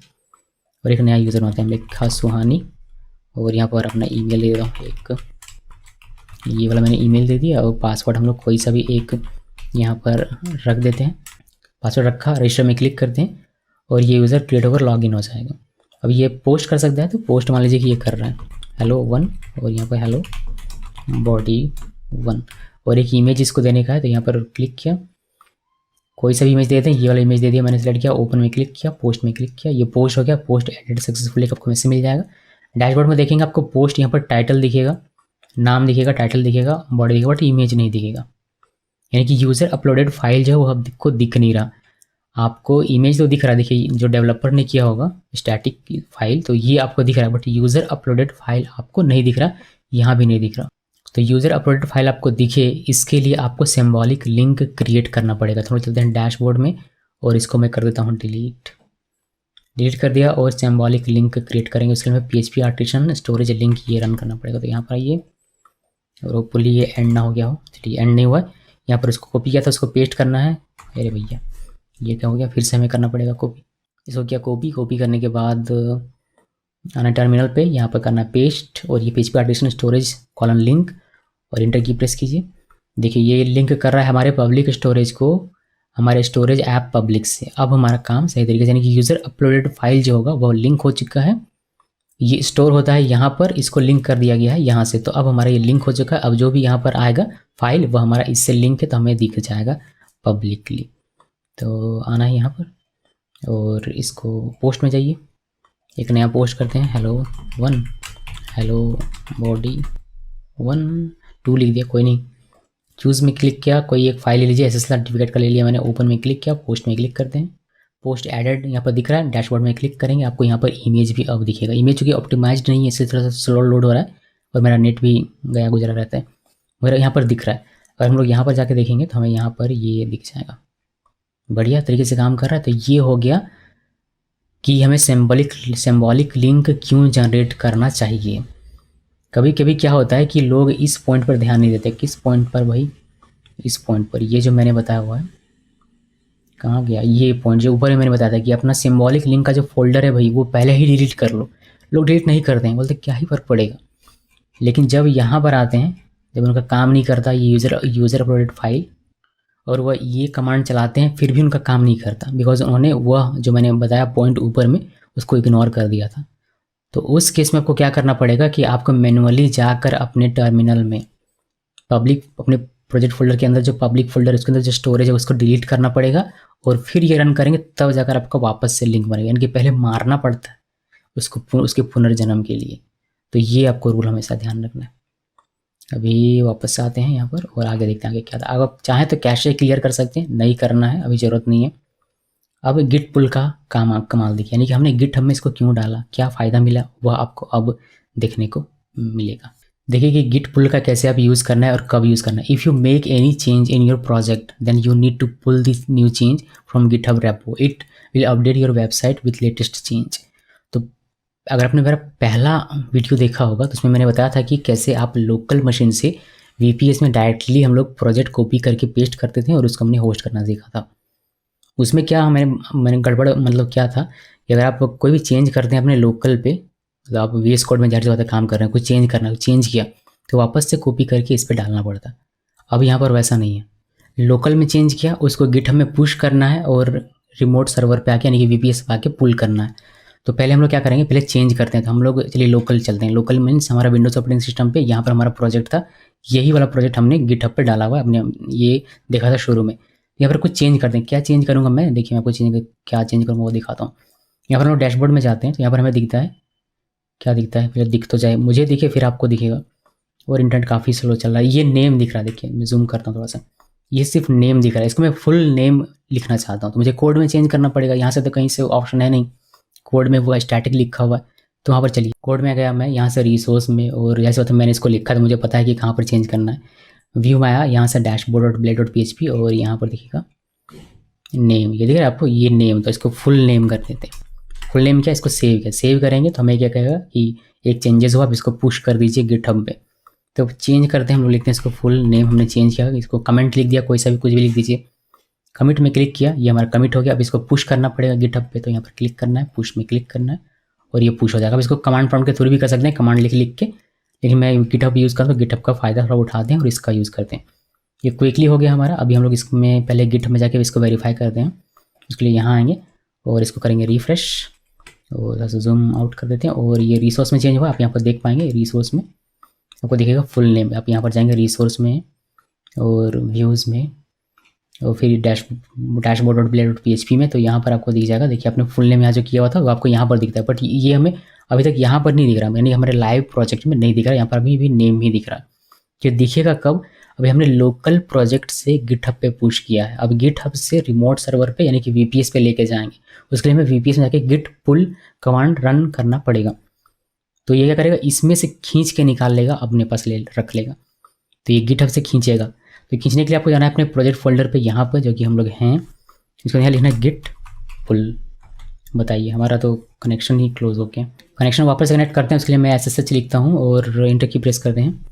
और एक नया यूज़र बनाते हैं। हम लिखा सुहानी और यहाँ पर अपना ईमेल दे रहा हूँ, एक ये वाला मैंने ईमेल दे दिया। और पासवर्ड हम लोग कोई सा भी एक यहाँ पर रख देते हैं। पासवर्ड रखा, रजिस्टर में क्लिक करते हैं और ये यूज़र क्रिएट होकर लॉगिन हो जाएगा। अब ये पोस्ट कर सकता है, तो पोस्ट मान लीजिए कि ये कर रहा है hello 1 और यहाँ पर hello body 1 और एक इमेज इसको देने का है, तो यहाँ पर क्लिक किया, कोई सा भी इमेज देते हैं। ये वाला इमेज दे दिया मैंने, सेलेक्ट किया, ओपन में क्लिक किया, पोस्ट में क्लिक किया, ये पोस्ट हो गया। पोस्ट एडिट सक्सेसफुली आपको मैसेज मिल जाएगा। डैशबोर्ड में देखेंगे आपको पोस्ट यहाँ पर टाइटल दिखेगा, नाम दिखेगा, टाइटल दिखेगा, बॉडी दिखेगा, बट इमेज नहीं दिखेगा। यानी कि यूज़र अपलोडेड फाइल जो है वो आपको दिख नहीं रहा। आपको इमेज तो दिख रहा है, देखिए जो डेवलपर ने किया होगा स्टैटिक फाइल, तो ये आपको दिख रहा है, बट यूज़र अपलोडेड फाइल आपको नहीं दिख रहा, यहाँ भी नहीं दिख रहा। तो यूज़र अपलोडेड फाइल आपको दिखे, इसके लिए आपको सिंबॉलिक लिंक क्रिएट करना पड़ेगा। थोड़ा चलते हैं डैशबोर्ड में और इसको मैं कर देता हूँ डिलीट कर दिया और सिंबॉलिक लिंक क्रिएट करेंगे। उसके लिए हमें PHP आर्टिसन स्टोरेज लिंक ये रन करना पड़ेगा। तो यहाँ पर आइए और होपफुली ये एंड ना हो गया हो, चलिए एंड नहीं हुआ। यहाँ पर उसको कॉपी किया था, उसको पेस्ट करना है। अरे भैया ये क्या हो गया, फिर से हमें करना पड़ेगा कॉपी। इसको क्या कॉपी करने के बाद आना टर्मिनल पे, यहाँ पर करना पेस्ट और ये PHP artisan storage colon link और इंटर की प्रेस कीजिए। देखिए ये लिंक कर रहा है हमारे पब्लिक स्टोरेज को हमारे स्टोरेज ऐप पब्लिक से। अब हमारा काम सही तरीके से, यानी कि यूज़र अपलोडेड फाइल जो होगा वो लिंक हो चुका है, ये स्टोर होता है यहाँ पर, इसको लिंक कर दिया गया है यहाँ से। तो अब हमारा ये लिंक हो चुका है। अब जो भी यहाँ पर आएगा फाइल वो हमारा इससे लिंक है, तो हमें दिख जाएगा पब्लिकली। तो आना है यहाँ पर और इसको पोस्ट में जाइए, एक नया पोस्ट करते हैं hello 1 hello body 1 2 लिख दिया, कोई नहीं। चूज़ में क्लिक किया, कोई एक फाइल ले लीजिए, SSL सर्टिफिकेट का ले लिया मैंने। ओपन में क्लिक किया, पोस्ट में क्लिक करते हैं, पोस्ट एडेड यहाँ पर दिख रहा है। डैशबोर्ड में क्लिक करेंगे, आपको यहाँ पर इमेज भी अब दिखेगा। इमेज चूँकि ऑप्टिमाइज्ड नहीं है, इससे थोड़ा सा स्लो लोड हो रहा है और मेरा नेट भी गया गुजरा रहता है, मेरा यहाँ पर दिख रहा है। अगर हम लोग यहाँ पर जाके देखेंगे तो हमें यहाँ पर ये दिख जाएगा, बढ़िया तरीके से काम कर रहा है। तो ये हो गया कि हमें सिंबॉलिक लिंक क्यों जनरेट करना चाहिए। कभी कभी क्या होता है कि लोग इस पॉइंट पर ध्यान नहीं देते। किस पॉइंट पर भाई, इस पॉइंट पर, ये जो मैंने बताया हुआ है, कहाँ गया ये पॉइंट जो ऊपर में मैंने बताया था कि अपना सिंबॉलिक लिंक का जो फोल्डर है भाई वो पहले ही डिलीट कर लो। लोग डिलीट नहीं करते हैं, बोलते क्या ही फर्क पड़ेगा। लेकिन जब यहाँ पर आते हैं, जब उनका काम नहीं करता ये यूज़र अपलोडेड फाइल और वह ये कमांड चलाते हैं, फिर भी उनका काम नहीं करता, बिकॉज उन्होंने वह जो मैंने बताया पॉइंट ऊपर में उसको इग्नोर कर दिया था। तो उस केस में आपको क्या करना पड़ेगा कि आपको मैनुअली जाकर अपने टर्मिनल में पब्लिक, अपने प्रोजेक्ट फोल्डर के अंदर जो पब्लिक फोल्डर है उसके अंदर जो स्टोरेज है उसको डिलीट करना पड़ेगा और फिर ये रन करेंगे, तब जाकर आपका वापस से लिंक बनेगा। यानी कि पहले मारना पड़ता है उसको उसके पुनर्जन्म के लिए। तो ये आपको रूल हमेशा ध्यान रखना है। अभी वापस आते हैं यहाँ पर और आगे देखते हैं आगे क्या था। अगर आप चाहें तो कैशे क्लियर कर सकते हैं, नहीं करना है, अभी ज़रूरत नहीं है। अब गिट पुल का काम आप कमाल देखिए, यानी कि हमने गिट हब में इसको क्यों डाला, क्या फ़ायदा मिला, वह आपको अब देखने को मिलेगा। देखिए कि गिट पुल का कैसे आप यूज़ करना है और कब यूज़ करना है। If you make any change in your project then you need to pull this new change from GitHub repo, it will update your website with latest change. तो अगर आपने मेरा पहला वीडियो देखा होगा तो उसमें मैंने बताया था कि कैसे आप लोकल मशीन से VPS में डायरेक्टली हम लोग प्रोजेक्ट कॉपी करके पेस्ट करते थे और उसको हमने होस्ट करना सीखा था। उसमें क्या मैंने गड़बड़ मतलब क्या था कि अगर आप कोई भी चेंज करते हैं अपने लोकल पे, मतलब आप VS कोड में ज़ाहिर सी बात है काम कर रहे हैं, कुछ चेंज करना है, चेंज किया तो वापस से कॉपी करके इस पर डालना पड़ता। अब यहाँ पर वैसा नहीं है, लोकल में चेंज किया उसको गिटहब में पुश करना है और रिमोट सर्वर पे आके यानी कि VPS पे आके पुल करना है। तो पहले हम लोग क्या करेंगे, पहले चेंज करते हैं। तो हम लोग चलिए लोकल चलते हैं। लोकल मीन्स हमारा विंडोज ऑपरेटिंग सिस्टम पे यहाँ पर हमारा प्रोजेक्ट था, यही वाला प्रोजेक्ट हमने गिटहब पे डाला हुआ है, हमने ये देखा था शुरू में। यहाँ पर कुछ चेंज करते हैं। क्या चेंज करूँगा मैं, देखिए मैं आपको क्या चेंज करूँगा वो दिखाता हूँ। यहाँ पर हम डैशबोर्ड में जाते हैं तो यहाँ पर हमें दिखता है, क्या दिखता है, पहले दिख तो जाए, मुझे दिखे फिर आपको दिखेगा। और इंटरनेट काफ़ी स्लो चल रहा है। ये नेम दिख रहा है, देखिए मैं जूम करता हूँ थोड़ा सा, ये सिर्फ नेम दिख रहा है, इसको मैं फुल नेम लिखना चाहता हूँ तो मुझे कोड में चेंज करना पड़ेगा। यहाँ से तो कहीं से ऑप्शन है नहीं, कोड में वो स्टैटिक लिखा हुआ है। तो वहाँ पर चलिए कोड में गया मैं, यहाँ से रिसोर्स में, और जैसे होता है मैंने इसको लिखा तो मुझे पता है कि कहाँ पर चेंज करना है। व्यू में आया, यहाँ से dashboard.blade.php और यहाँ पर देखिएगा नेम, ये दिख रहा है आपको, ये नेम। तो इसको फुल नेम कर देते हैं। फुल नेम क्या, इसको सेव किया, सेव करेंगे तो हमें क्या कहेगा कि एक चेंजेस हुआ, आप इसको पुश कर दीजिए गिटहब पे। तो चेंज करते हैं हम लोग, लिखते हैं इसको फुल नेम, हमने चेंज किया, इसको कमेंट लिख दिया, कोई सा भी कुछ भी लिख दीजिए। कमिट में क्लिक किया, ये हमारा कमिट हो गया। अब इसको पुश करना पड़ेगा गिटहब पे, तो यहाँ पर क्लिक करना है, पुश में क्लिक करना है और ये पुश हो जाएगा। अब इसको कमांड प्रॉम्प्ट के थ्रू भी कर सकते हैं, कमांड लिख के, लेकिन मैं गिटहब यूज़ करता हूँ, गिटहब का फ़ायदा थोड़ा उठाते हैं और इसका यूज़ करते हैं। ये क्विकली हो गया हमारा। अभी हम लोग इसमें पहले गिटहब में जाके इसको वेरीफाई करते हैं। उसके लिए यहाँ आएंगे और इसको करेंगे रिफ्रेश और थोड़ा सा जूम आउट कर देते हैं। और ये रिसोर्स में चेंज हुआ, आप यहाँ पर देख पाएंगे। रिसोर्स में आपको दिखेगा फुल नेम, आप यहाँ पर जाएंगे रिसोर्स में और व्यूज़ में और फिर dashboard.blade.php में, तो यहाँ पर आपको दिख जाएगा। देखिए आपने फुल नेम यहाँ जो किया हुआ था वो आपको यहाँ पर दिखता है, बट ये हमें अभी तक यहाँ पर नहीं दिख रहा, यानी हमारे लाइव प्रोजेक्ट में नहीं दिख रहा। यहाँ पर अभी भी नेम ही दिख रहा है। ये दिखेगा कब, अभी हमने लोकल प्रोजेक्ट से गिटहब पे पुश किया है। अब गिटहब से रिमोट सर्वर पे यानी कि VPS पे लेके जाएंगे, उसके लिए हमें VPS में जाके गिट पुल कमांड रन करना पड़ेगा। तो ये क्या करेगा, इसमें से खींच के निकाल लेगा, अपने पास ले रख लेगा। तो ये गिटहब से खींचेगा। तो खींचने के लिए आपको जाना है अपने प्रोजेक्ट फोल्डर पे, यहाँ पर जो कि हम लोग हैं, इसको यहाँ लिखना है गिट पुल। बताइए, हमारा तो कनेक्शन ही क्लोज हो गया। कनेक्शन वापस से कनेक्ट करते हैं, उसके लिए मैं SSH लिखता हूँ और इंटर की प्रेस करते हैं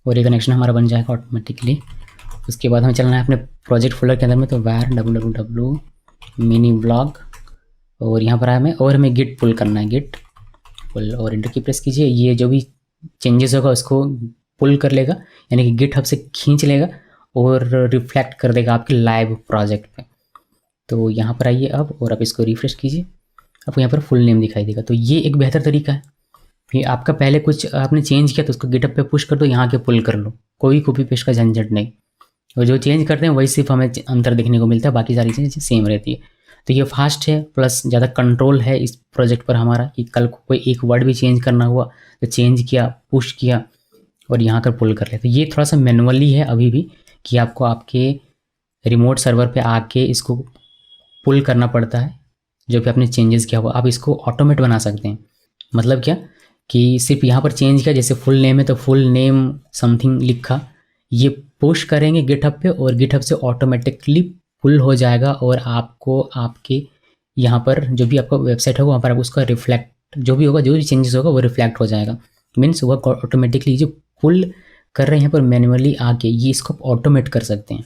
और ये कनेक्शन हमारा बन जाएगा ऑटोमेटिकली। उसके बाद हमें चलना है अपने प्रोजेक्ट फोल्डर के अंदर में, तो var www मिनी ब्लॉग और यहाँ पर आया हमें, और हमें गिट पुल करना है, गिट पुल और इंटर की प्रेस कीजिए। ये जो भी चेंजेस होगा उसको पुल कर लेगा, यानी कि गिटहब से खींच लेगा और रिफ्लेक्ट कर देगा आपके लाइव प्रोजेक्ट पे। तो यहाँ पर आइए अब, और आप इसको रिफ्रेश कीजिए, आपको यहाँ पर फुल नेम दिखाई देगा। तो ये एक बेहतर तरीका है। फिर आपका पहले कुछ आपने चेंज किया तो उसको गिटहब पे पुश कर दो, यहाँ के पुल कर लो, कोई कॉपी पेस्ट का झंझट नहीं। और जो चेंज करते हैं वही सिर्फ हमें अंतर देखने को मिलता है, बाकी सारी चीज़ें सेम रहती है। तो ये फास्ट है, प्लस ज़्यादा कंट्रोल है इस प्रोजेक्ट पर हमारा, कि कल को कोई एक वर्ड भी चेंज करना हुआ तो चेंज किया, पुश किया और यहाँ कर पुल कर ले। तो ये थोड़ा सा मैनुअली है अभी भी, कि आपको आपके रिमोट सर्वर पे आके इसको पुल करना पड़ता है जो भी आपने चेंजेस किया हुआ। आप इसको ऑटोमेट बना सकते हैं। मतलब क्या कि सिर्फ यहाँ पर चेंज किया, जैसे फुल नेम है तो फुल नेम समथिंग लिखा, ये पुश करेंगे गिटहब पे और गिटहब से ऑटोमेटिकली पुल हो जाएगा और आपको आपके यहाँ पर जो भी आपका वेबसाइट होगा वहाँ पर आप उसका रिफ्लेक्ट जो भी होगा, जो भी चेंजेस होगा वो रिफ्लेक्ट हो जाएगा। मीन्स वो ऑटोमेटिकली जो पुल कर रहे हैं यहाँ पर मैनुअली आके, ये इसको ऑटोमेट कर सकते हैं।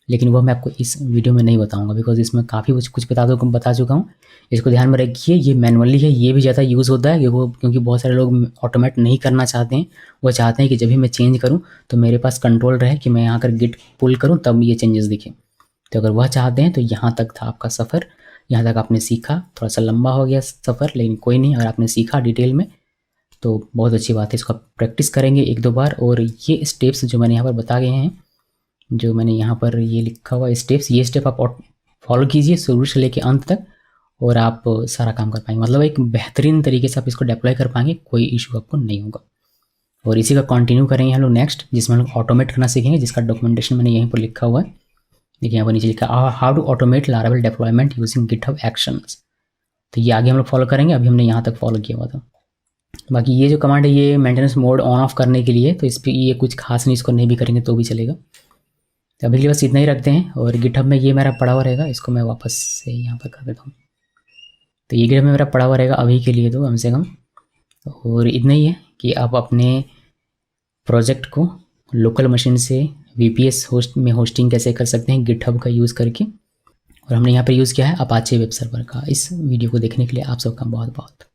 लेकिन वो मैं आपको इस वीडियो में नहीं बताऊंगा, बिकॉज इसमें काफ़ी कुछ बता चुका हूँ। इसको ध्यान में रखिए, ये मैनुअली है, ये भी ज़्यादा यूज़ होता है क्योंकि बहुत सारे लोग ऑटोमेट नहीं करना चाहते हैं। वो चाहते हैं कि जब भी मैं चेंज करूँ तो मेरे पास कंट्रोल रहे कि मैं यहाँ कर गिट पुल करूँ तब ये चेंजेस दिखे। तो अगर वह चाहते हैं तो यहाँ तक था आपका सफ़र, यहाँ तक आपने सीखा। थोड़ा सा लंबा हो गया सफ़र, लेकिन कोई नहीं, अगर आपने सीखा डिटेल में तो बहुत अच्छी बात है। इसको आप प्रैक्टिस करेंगे 1-2 बार, और ये स्टेप्स जो मैंने यहाँ पर बता गए हैं, जो मैंने यहाँ पर ये लिखा हुआ स्टेप्स, ये स्टेप आप फॉलो कीजिए शुरू से लेके अंत तक, और आप सारा काम कर पाएंगे। मतलब एक बेहतरीन तरीके से आप इसको डिप्लॉय कर पाएंगे, कोई इशू आपको नहीं होगा। और इसी का कंटिन्यू करेंगे हम लोग नेक्स्ट, जिसमें हम लोग ऑटोमेट करना सीखेंगे, जिसका डॉक्यूमेंटेशन मैंने यहीं पर लिखा हुआ है। देखिए यहाँ पर नीचे लिखा how to automate Laravel deployment using GitHub actions. तो ये आगे हम लोग फॉलो करेंगे, अभी हमने यहाँ तक फॉलो किया हुआ था। बाकी ये जो कमांड है ये मेंटेनेंस मोड ऑन ऑफ करने के लिए, तो इस पर ये कुछ खास नहीं, इसको नहीं भी करेंगे तो भी चलेगा। तो अभी के लिए बस इतना ही रखते हैं। और गिटहब में ये मेरा पड़ा हुआ रहेगा, इसको मैं वापस से यहाँ पर कर देता हूँ। तो ये गिटहब में मेरा पड़ा हुआ रहेगा अभी के लिए तो कम से कम। और इतना ही है कि आप अपने प्रोजेक्ट को लोकल मशीन से VPS होस्ट में होस्टिंग कैसे कर सकते हैं गिटहब का यूज़ करके। और हमने यहाँ पर यूज़ किया है अपाचे वेब सर्वर का। इस वीडियो को देखने के लिए आप सबका बहुत बहुत